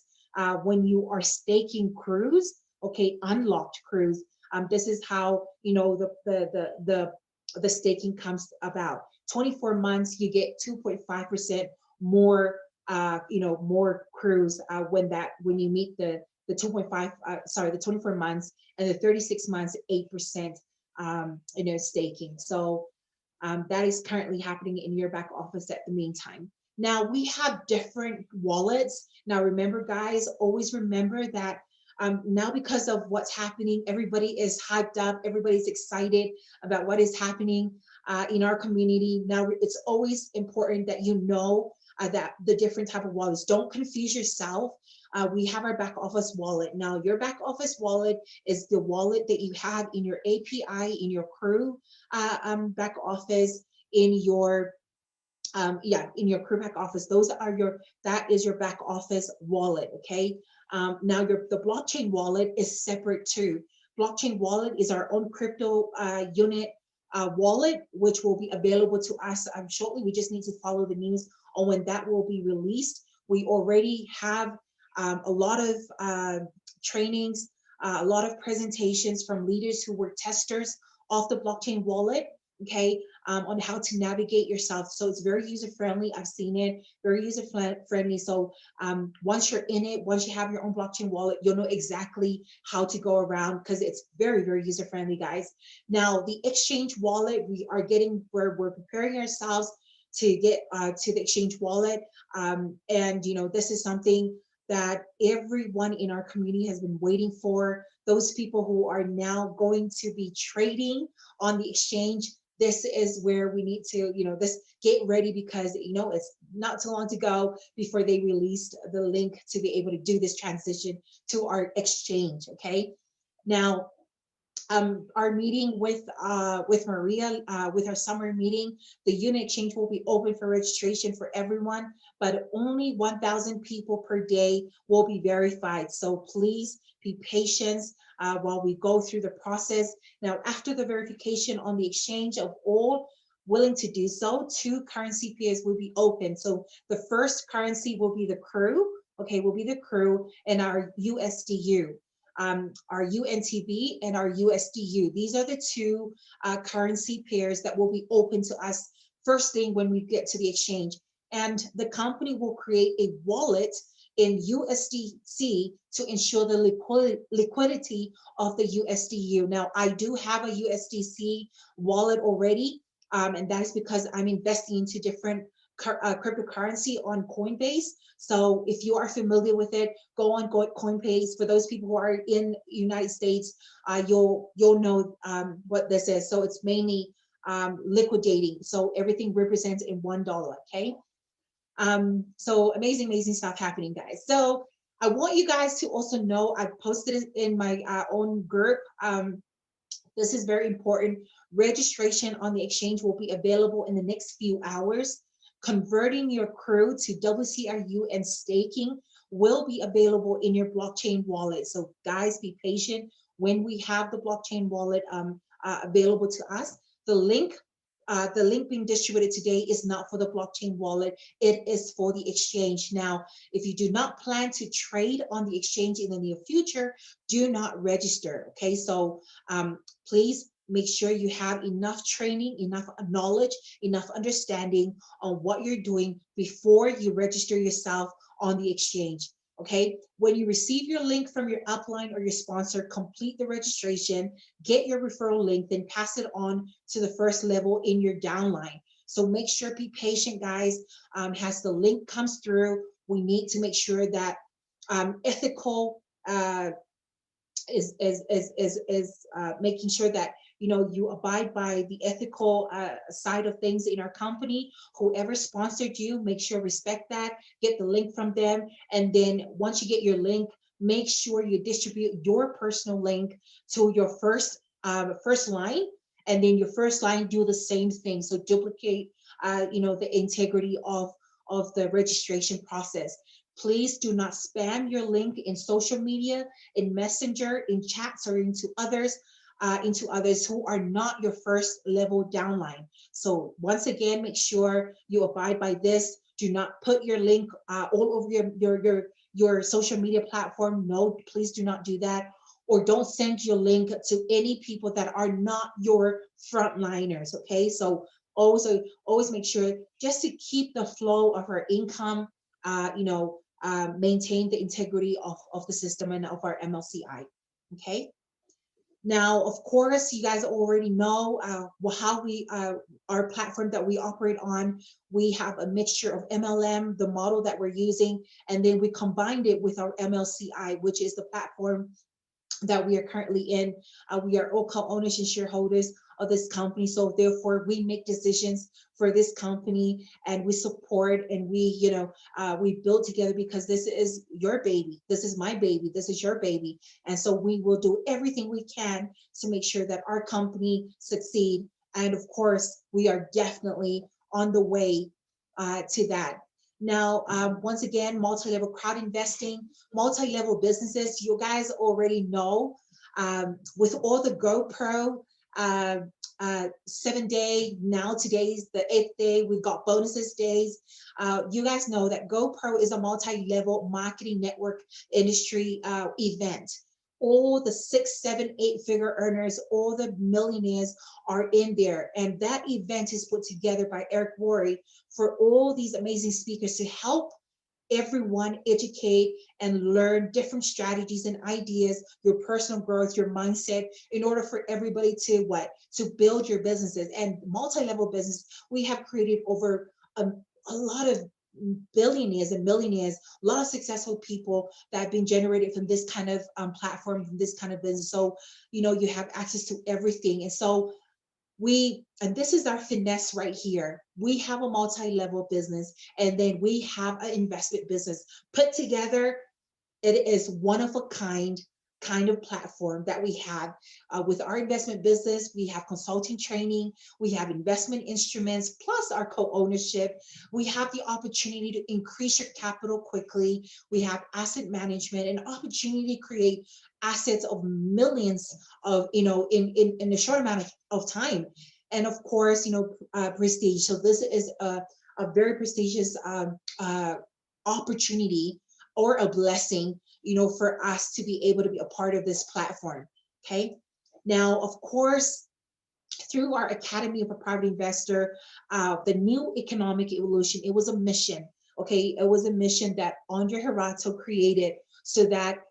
when you are staking crews, okay, unlocked crews. This is how the staking comes about. 24 months, you get 2.5% more, more crews when you meet the 24 months, and the 36 months, 8% staking. So that is currently happening in your back office at the meantime. Now we have different wallets. Now remember, guys, always remember that now, because of what's happening, everybody is hyped up, everybody's excited about what is happening in our community. Now it's always important that that the different type of wallets. Don't confuse yourself. We have our back office wallet. Now your back office wallet is the wallet that you have in your API, in your crew back office, in your in your crew back office. That is your back office wallet. Okay. Now the blockchain wallet is separate too. Blockchain wallet is our own crypto unit wallet, which will be available to us shortly. We just need to follow the news on when that will be released. We already have a lot of trainings, a lot of presentations from leaders who were testers of the blockchain wallet, okay, on how to navigate yourself. So it's very user-friendly. I've seen it, very user-friendly. So once you're in it, once you have your own blockchain wallet, you'll know exactly how to go around, because it's very, very user-friendly, guys. Now, the exchange wallet, we're preparing ourselves to get to the exchange wallet. And this is something that everyone in our community has been waiting for. Those people who are now going to be trading on the exchange, this is where we need to, this get ready, because, it's not too long to go before they released the link to be able to do this transition to our exchange. Okay. Now, our meeting with Maria, with our summer meeting, the unit exchange will be open for registration for everyone, but only 1,000 people per day will be verified. So please be patient while we go through the process. Now, after the verification on the exchange of all willing to do so, 2 currency pairs will be open. So the first currency will be the crew, okay, will be the crew, and our USDU. Our UNTB and our USDU. These are the 2 currency pairs that will be open to us first thing when we get to the exchange. And the company will create a wallet in USDC to ensure the liquidity of the USDU. Now, I do have a USDC wallet already, and that is because I'm investing into different cryptocurrency on Coinbase. So if you are familiar with it, go on Coinbase. For those people who are in the United States, you'll know what this is. So it's mainly liquidating. So everything represents in $1. Okay. So amazing stuff happening, guys. So I want you guys to also know, I posted it in my own group. This is very important. Registration on the exchange will be available in the next few hours. Converting your crew to WCRU and staking will be available in your blockchain wallet. So guys, be patient when we have the blockchain wallet available to us. The link being distributed today is not for the blockchain wallet. It is for the exchange. Now, if you do not plan to trade on the exchange in the near future, do not register. Okay, so please make sure you have enough training, enough knowledge, enough understanding on what you're doing before you register yourself on the exchange. Okay, when you receive your link from your upline or your sponsor, complete the registration, get your referral link, then pass it on to the first level in your downline. So make sure, be patient, guys. As the link comes through, we need to make sure that ethical is making sure that you abide by the ethical side of things in our company. Whoever sponsored you, make sure respect that, get the link from them. And then once you get your link, make sure you distribute your personal link to your first line, and then your first line do the same thing. So duplicate the integrity of the registration process. Please do not spam your link in social media, in Messenger, in chats, or into others who are not your first level downline. So once again, make sure you abide by this. Do not put your link all over your social media platform. No, please do not do that. Or don't send your link to any people that are not your frontliners. Okay, so always make sure, just to keep the flow of our income, maintain the integrity of the system and of our MLCI. Okay. Now, of course, you guys already know how our platform that we operate on. We have a mixture of MLM, the model that we're using, and then we combined it with our MLCI, which is the platform that we are currently in. We are all co-owners and shareholders of this company, so therefore we make decisions for this company, and we support, and we build together, because this is your baby, this is my baby, this is your baby, and so we will do everything we can to make sure that our company succeed. And of course, we are definitely on the way to that. Now, once again, multi-level crowd investing, multi-level businesses, you guys already know, with all the GoPro 7-day, now today's the 8th day, we've got bonuses days. You guys know that GoPro is a multi-level marketing network industry event. All the 6, 7, 8-figure earners, all the millionaires are in there. And that event is put together by Eric Worre for all these amazing speakers to help everyone educate and learn different strategies and ideas, your personal growth, your mindset, in order for everybody to build your businesses. And multi-level business, we have created over a lot of billionaires and millionaires, a lot of successful people that have been generated from this kind of platform, from this kind of business. So you have access to everything. And so and this is our finesse right here. We have a multi-level business, and then we have an investment business put together. It is one of a kind of platform that we have with our investment business. We have consulting training, we have investment instruments, plus our co-ownership. We have the opportunity to increase your capital quickly. We have asset management and opportunity to create assets of millions of, in a short amount of time. And of course, prestige. So this is a very prestigious opportunity or a blessing, for us to be able to be a part of this platform. Okay. Now, of course, through our Academy of a Private Investor, the New Economic Evolution, it was a mission. Okay. It was a mission that Andre Hirato created so that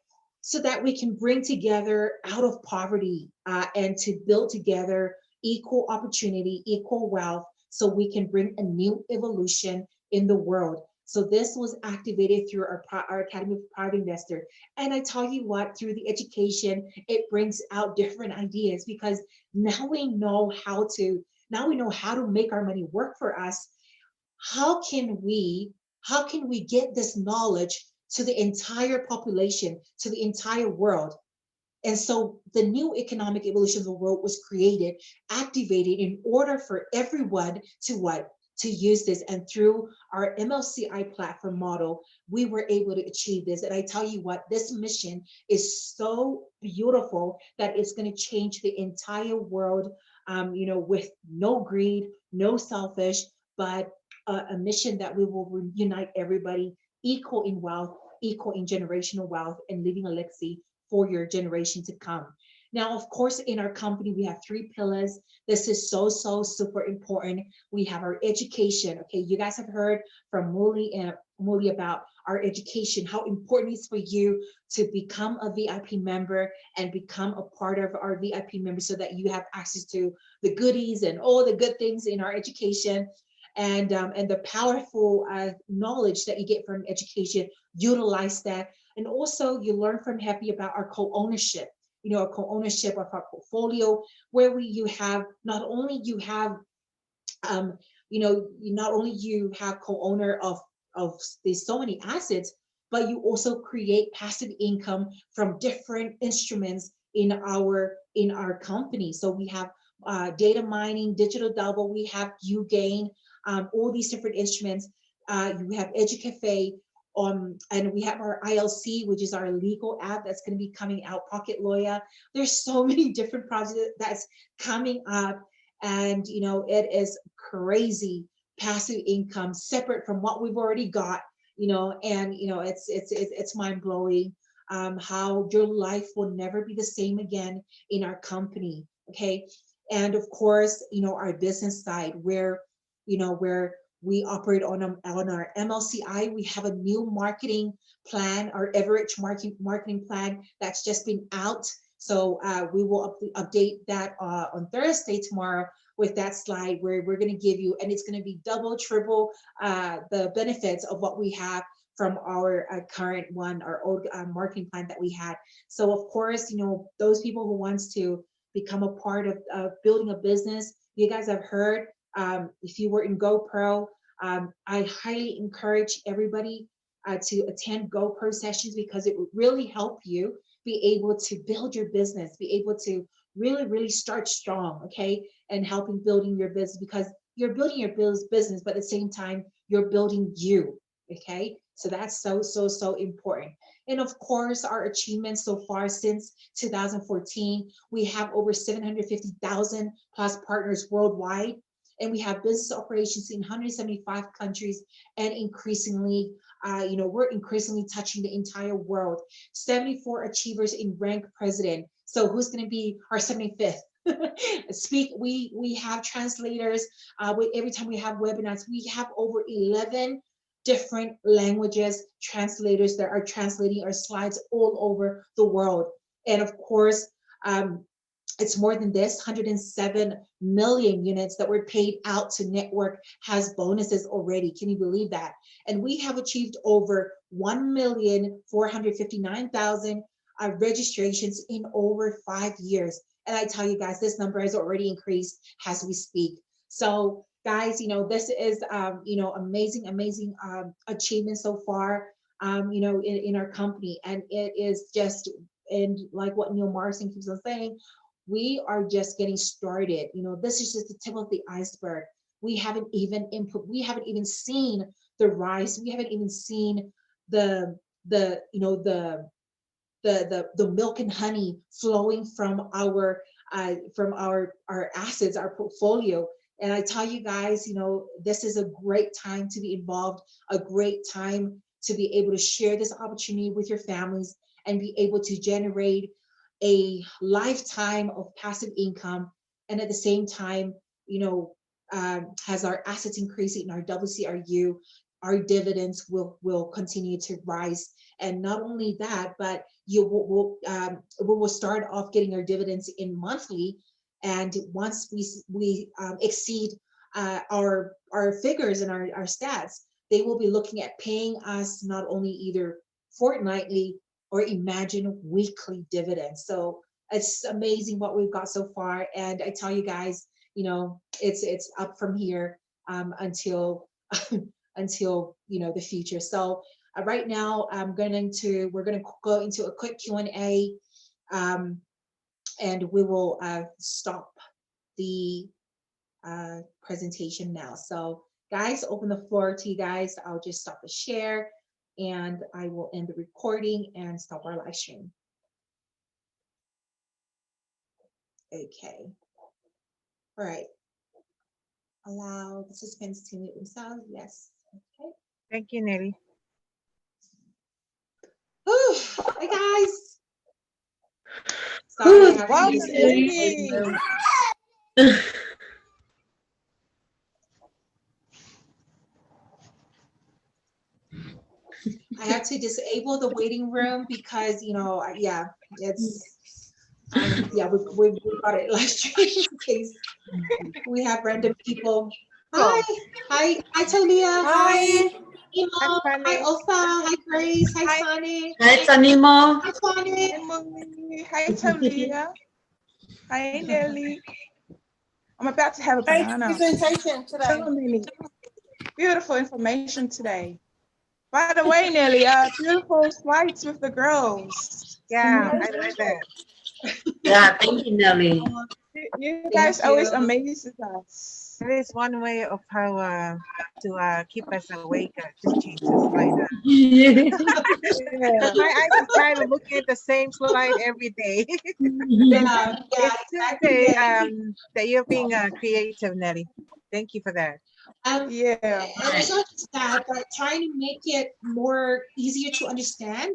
we can bring together out of poverty and to build together equal opportunity, equal wealth, so we can bring a new evolution in the world. So this was activated through our Academy of Private Investor. And I tell you what, through the education, it brings out different ideas, because now we know how to make our money work for us. How can we get this knowledge to the entire population, to the entire world? And so the New Economic Evolution of the world was created, activated in order for everyone to use this. And through our MLCI platform model, we were able to achieve this. And I tell you what, this mission is so beautiful that it's going to change the entire world, with no greed, no selfish, but a mission that we will unite everybody equal in wealth, equal in generational wealth, and leaving a legacy for your generation to come. Now, of course, in our company, we have 3 pillars. This is so super important. We have our education. Okay, you guys have heard from Muli about our education, how important it is for you to become a VIP member and become a part of our VIP member, so that you have access to the goodies and all the good things in our education. And the powerful knowledge that you get from education, utilize that. And also you learn from Happy about our co-ownership, our co-ownership of our portfolio, where not only you have co-owner of these so many assets, but you also create passive income from different instruments in our company. So we have data mining, digital double, we have UGain, all these different instruments. We have EduCafe, and we have our ILC, which is our legal app that's going to be coming out, Pocket Lawyer. There's so many different projects that's coming up, and it is crazy passive income separate from what we've already got, and it's mind blowing how your life will never be the same again in our company. Okay, and of course, our business side, where we operate on our MLCI. We have a new marketing plan, our Average marketing plan that's just been out. So we will update that on Thursday, tomorrow, with that slide, where we're going to give you, and it's going to be double, triple the benefits of what we have from our current one, our old marketing plan that we had. So of course, those people who wants to become a part of building a business, you guys have heard. If you were in GoPro, I highly encourage everybody to attend GoPro sessions, because it would really help you be able to build your business, be able to really start strong, okay, and helping building your business, because you're building your business, but at the same time, you're building you, okay? So that's so important. And of course, our achievements so far since 2014, we have over 750,000 plus partners worldwide. And we have business operations in 175 countries, and increasingly, we're increasingly touching the entire world. 74 achievers in rank president. So who's going to be our 75th? We have translators. Every time we have webinars, we have over 11 different languages translators that are translating our slides all over the world. And of course, it's more than this, 107 million units that were paid out to network has bonuses already. Can you believe that? And we have achieved over 1,459,000 registrations in over 5 years. And I tell you guys, this number has already increased as we speak. So guys, this is, amazing achievement so far, in our company. And it is just, and like what Neil Morrison keeps on saying, we are just getting started. This is just the tip of the iceberg. We haven't even seen the rise. We haven't even seen the milk and honey flowing from our assets, our portfolio. And I tell you guys, this is a great time to be involved, a great time to be able to share this opportunity with your families and be able to generate a lifetime of passive income. And at the same time, as our assets increase in our WCRU, our dividends will continue to rise. And not only that, but we will start off getting our dividends in monthly. And once we exceed our figures and our stats, they will be looking at paying us not only either fortnightly or imagine weekly dividends. So it's amazing what we've got so far. And I tell you guys, it's up from here until the future. So right now we're going to go into a quick Q&A, and we will stop the presentation now. So guys, open the floor to you guys. I'll just stop the share and I will end the recording and stop our live stream. Okay. All right. Allow participants to mute themselves. Yes. Okay. Thank you, Nelly. Whew. Hi guys. Sorry, I have to Welcome, use Nelly. I have to disable the waiting room because it's we got it live stream in case we have random people. Hi Talia. Hi Imo. Hi Ofa. Hi Grace. Hi Sonny. Hi, Sanimo. Hi Sonny. Hi, Talia. Hi, Nelly. I'm about to have a banana. Presentation today. So many beautiful information today. By the way, Nelly, beautiful slides with the girls. Yeah, I like that. Yeah, thank you, Nelly. You guys always amaze us. There is one way of how to keep us awake, just change the slide. Yeah. My eyes are tired of looking at the same slide every day. Yeah, It's Tuesday that you're being creative, Nelly. Thank you for that. Yeah. And it's not just that, but trying to make it more easier to understand,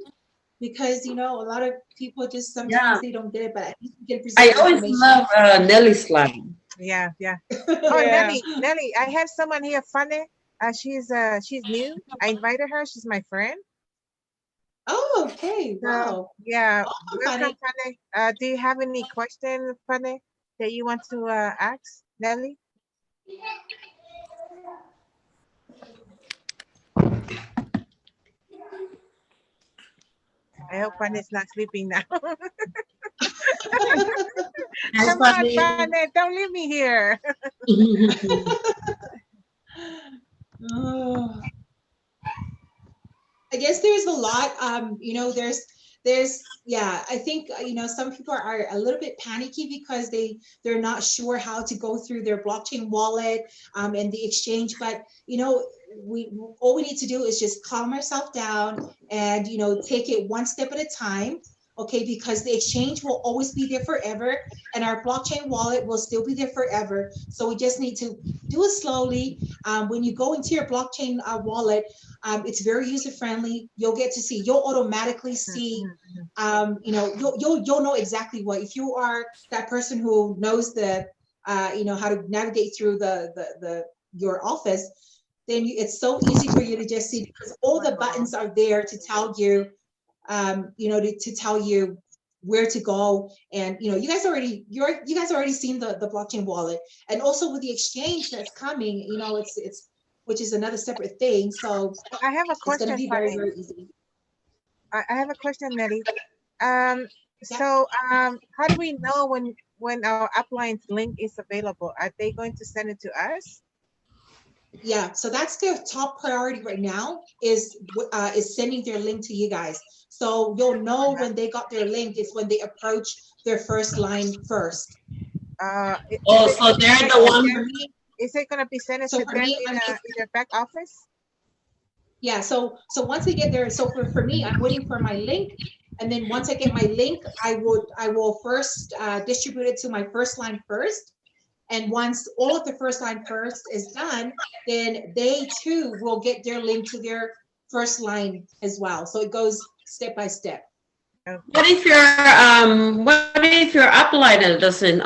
because a lot of people just sometimes they don't get it, but at least we can present I always information. love Nelly's slide. Yeah. Oh, Yeah. Nelly, I have someone here, Funny. She's new. I invited her. She's my friend. Oh, okay. Wow. Yeah. Welcome, Welcome, Funny. Do you have any questions, Funny, that you want to ask Nelly? I hope Funny's not sleeping now. Come on, Funny, don't leave me here. Oh. I guess there's a lot, I think, some people are a little bit panicky because they're not sure how to go through their blockchain wallet and the exchange, but, all we need to do is just calm ourselves down and, take it one step at a time. Okay, because the exchange will always be there forever and our blockchain wallet will still be there forever. So we just need to do it slowly. When you go into your blockchain wallet, it's very user friendly. You'll automatically see, you'll know exactly what, if you are that person who knows how to navigate through your office, then it's so easy for you to just see, because all the buttons are there to tell you, to tell you where to go. And you guys already seen the blockchain wallet, and also with the exchange that's coming, it's which is another separate thing. So I have a question. It's going to be very, very easy. I have a question, Nelly. So how do we know when when our upline's link is available, are they going to send it to us? Yeah, so that's their top priority right now is sending their link to you guys. So you'll know when they got their link is when they approach their first line first. Oh, so they're the one. Is it gonna be sent So to for them me, in their back office? Yeah, so once they get there, so for me, I'm waiting for my link. And then once I get my link, I will first distribute it to my first line first. And once all of the first line first is done, then they too will get their link to their first line as well. So it goes step by step. What if your upliner doesn't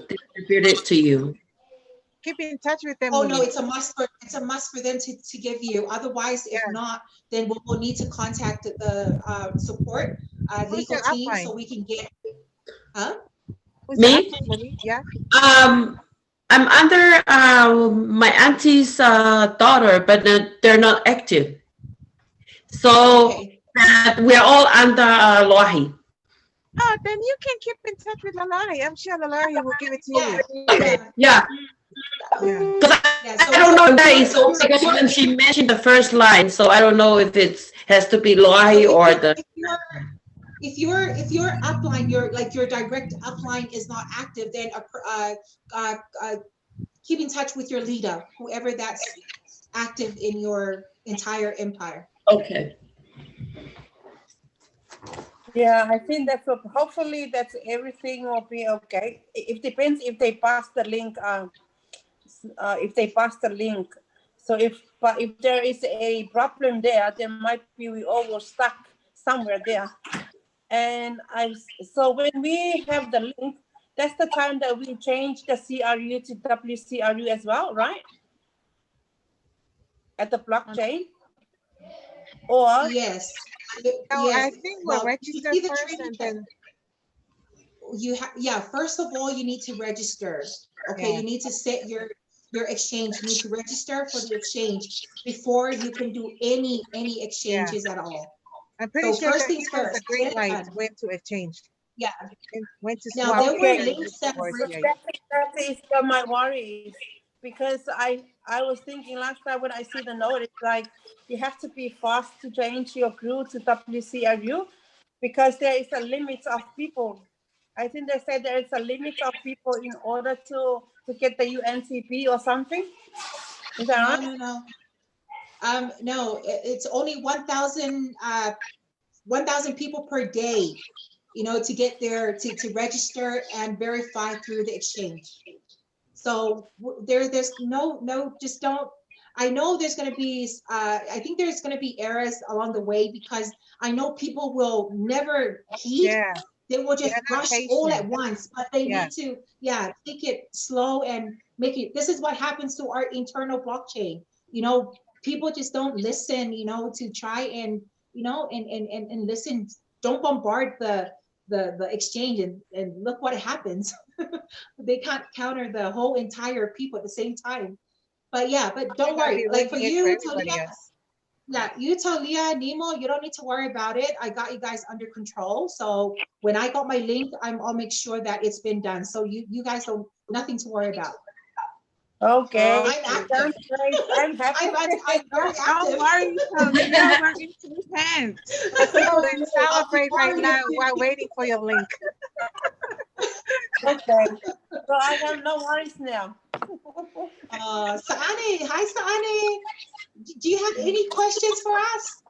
distribute it to you? Keep in touch with them. Oh no, Monique. it's a must for them to give you. Otherwise, if Yeah. not, then we'll need to contact the support Who's legal your team upline? so we can get. Huh? Who's the Me? upline, Monique? Yeah. I'm under my auntie's daughter, but they're not active. So Okay. we're all under Lohi. Oh, then you can keep in touch with Lalari. I'm sure Lalari will give it to Yeah. you. Yeah. Yeah, Yeah. because Yeah, I don't know guys. So because when she mentioned the first line, so I don't know if it has to be Lohi or the. If your upline, your direct upline is not active, then keep in touch with your leader, whoever that's active in your entire empire. Okay. Yeah, I think that's hopefully that's everything will be okay. It depends if they pass the link. If they pass the link, so but if there is a problem there might be we all were stuck somewhere there. And so when we have the link, that's the time that we change the CRU to WCRU as well, right? At the blockchain, or Yes. No, Yes. I think we'll register see the first training and that then. First of all, you need to register. Okay, Yeah. you need to set your exchange. You need to register for the exchange before you can do any exchanges at all. I'm pretty So sure first they things give us first, the green get it light done. when to exchange. Yeah. When to Now swap. there were Okay. links that Or were, CRU. that is my worries, because I was thinking last time when I see the note, it's like you have to be fast to change your crew to WCRU because there is a limit of people. I think they said there is a limit of people in order to get the UNCP or something. Is that right? no. No, it's only 1,000 people per day, to get there, to register and verify through the exchange. So there's no, just don't, I know there's going to be, I think there's going to be errors along the way because I know people will never heed. Yeah. They will just They're not rush all at patient. once, but they Yeah. need to, take it slow and make it. This is what happens to our internal blockchain. People just don't listen, to try and, and listen. Don't bombard the exchange and look what happens. They can't counter the whole entire people at the same time. But don't worry. Like for you, Talia, Nemo, you don't need to worry about it. I got you guys under control. So when I got my link, I'll make sure that it's been done. So you guys don't, nothing to worry about. Okay. I'm active. Sounds great. I'm happy. I'm very Don't active. worry, Talia, we're in two hands. So let's celebrate right now while waiting for your link. Okay. So I have no worries now. Saane, hi Saane. Do you have any questions for us?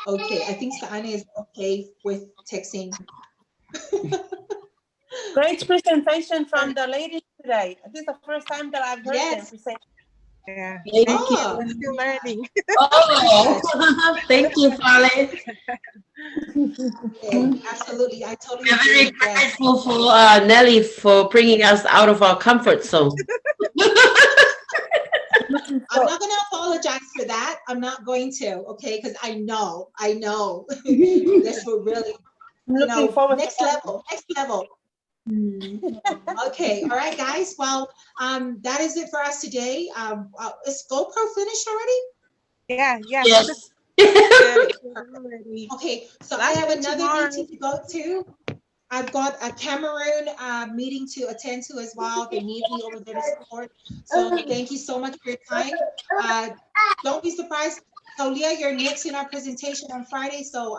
Okay, I think Saane is okay with texting. Great presentation from the ladies today. This is the first time that I've heard them Yes. present. Yeah. Thank Thank you. Oh. We're still learning. Oh, thank you, Fale. Yeah, absolutely. I totally We're very agree. Yes. grateful for Nelly for bringing us out of our comfort zone. I'm not going to apologize for that. I'm not going to, okay? Because I know this will really, I'm looking forward next to level. Okay, all right, guys. Well, that is it for us today. Is GoPro finished already? Yeah. Yes. Already. Okay, so I Last have one another tomorrow. meeting to go to. I've got a Cameroon meeting to attend to as well. They need me over there to support. So thank you so much for your time. Don't be surprised. So Leah, you're next in our presentation on Friday. So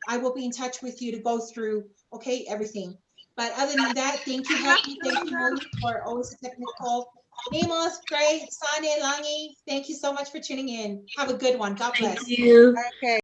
I will be in touch with you to go through, okay, everything. But other than that, thank you, Happy. Thank you, Molly, for always a technical. Nemos, Gray, Sane, Langi, thank you so much for tuning in. Have a good one. God bless. Thank you. Okay.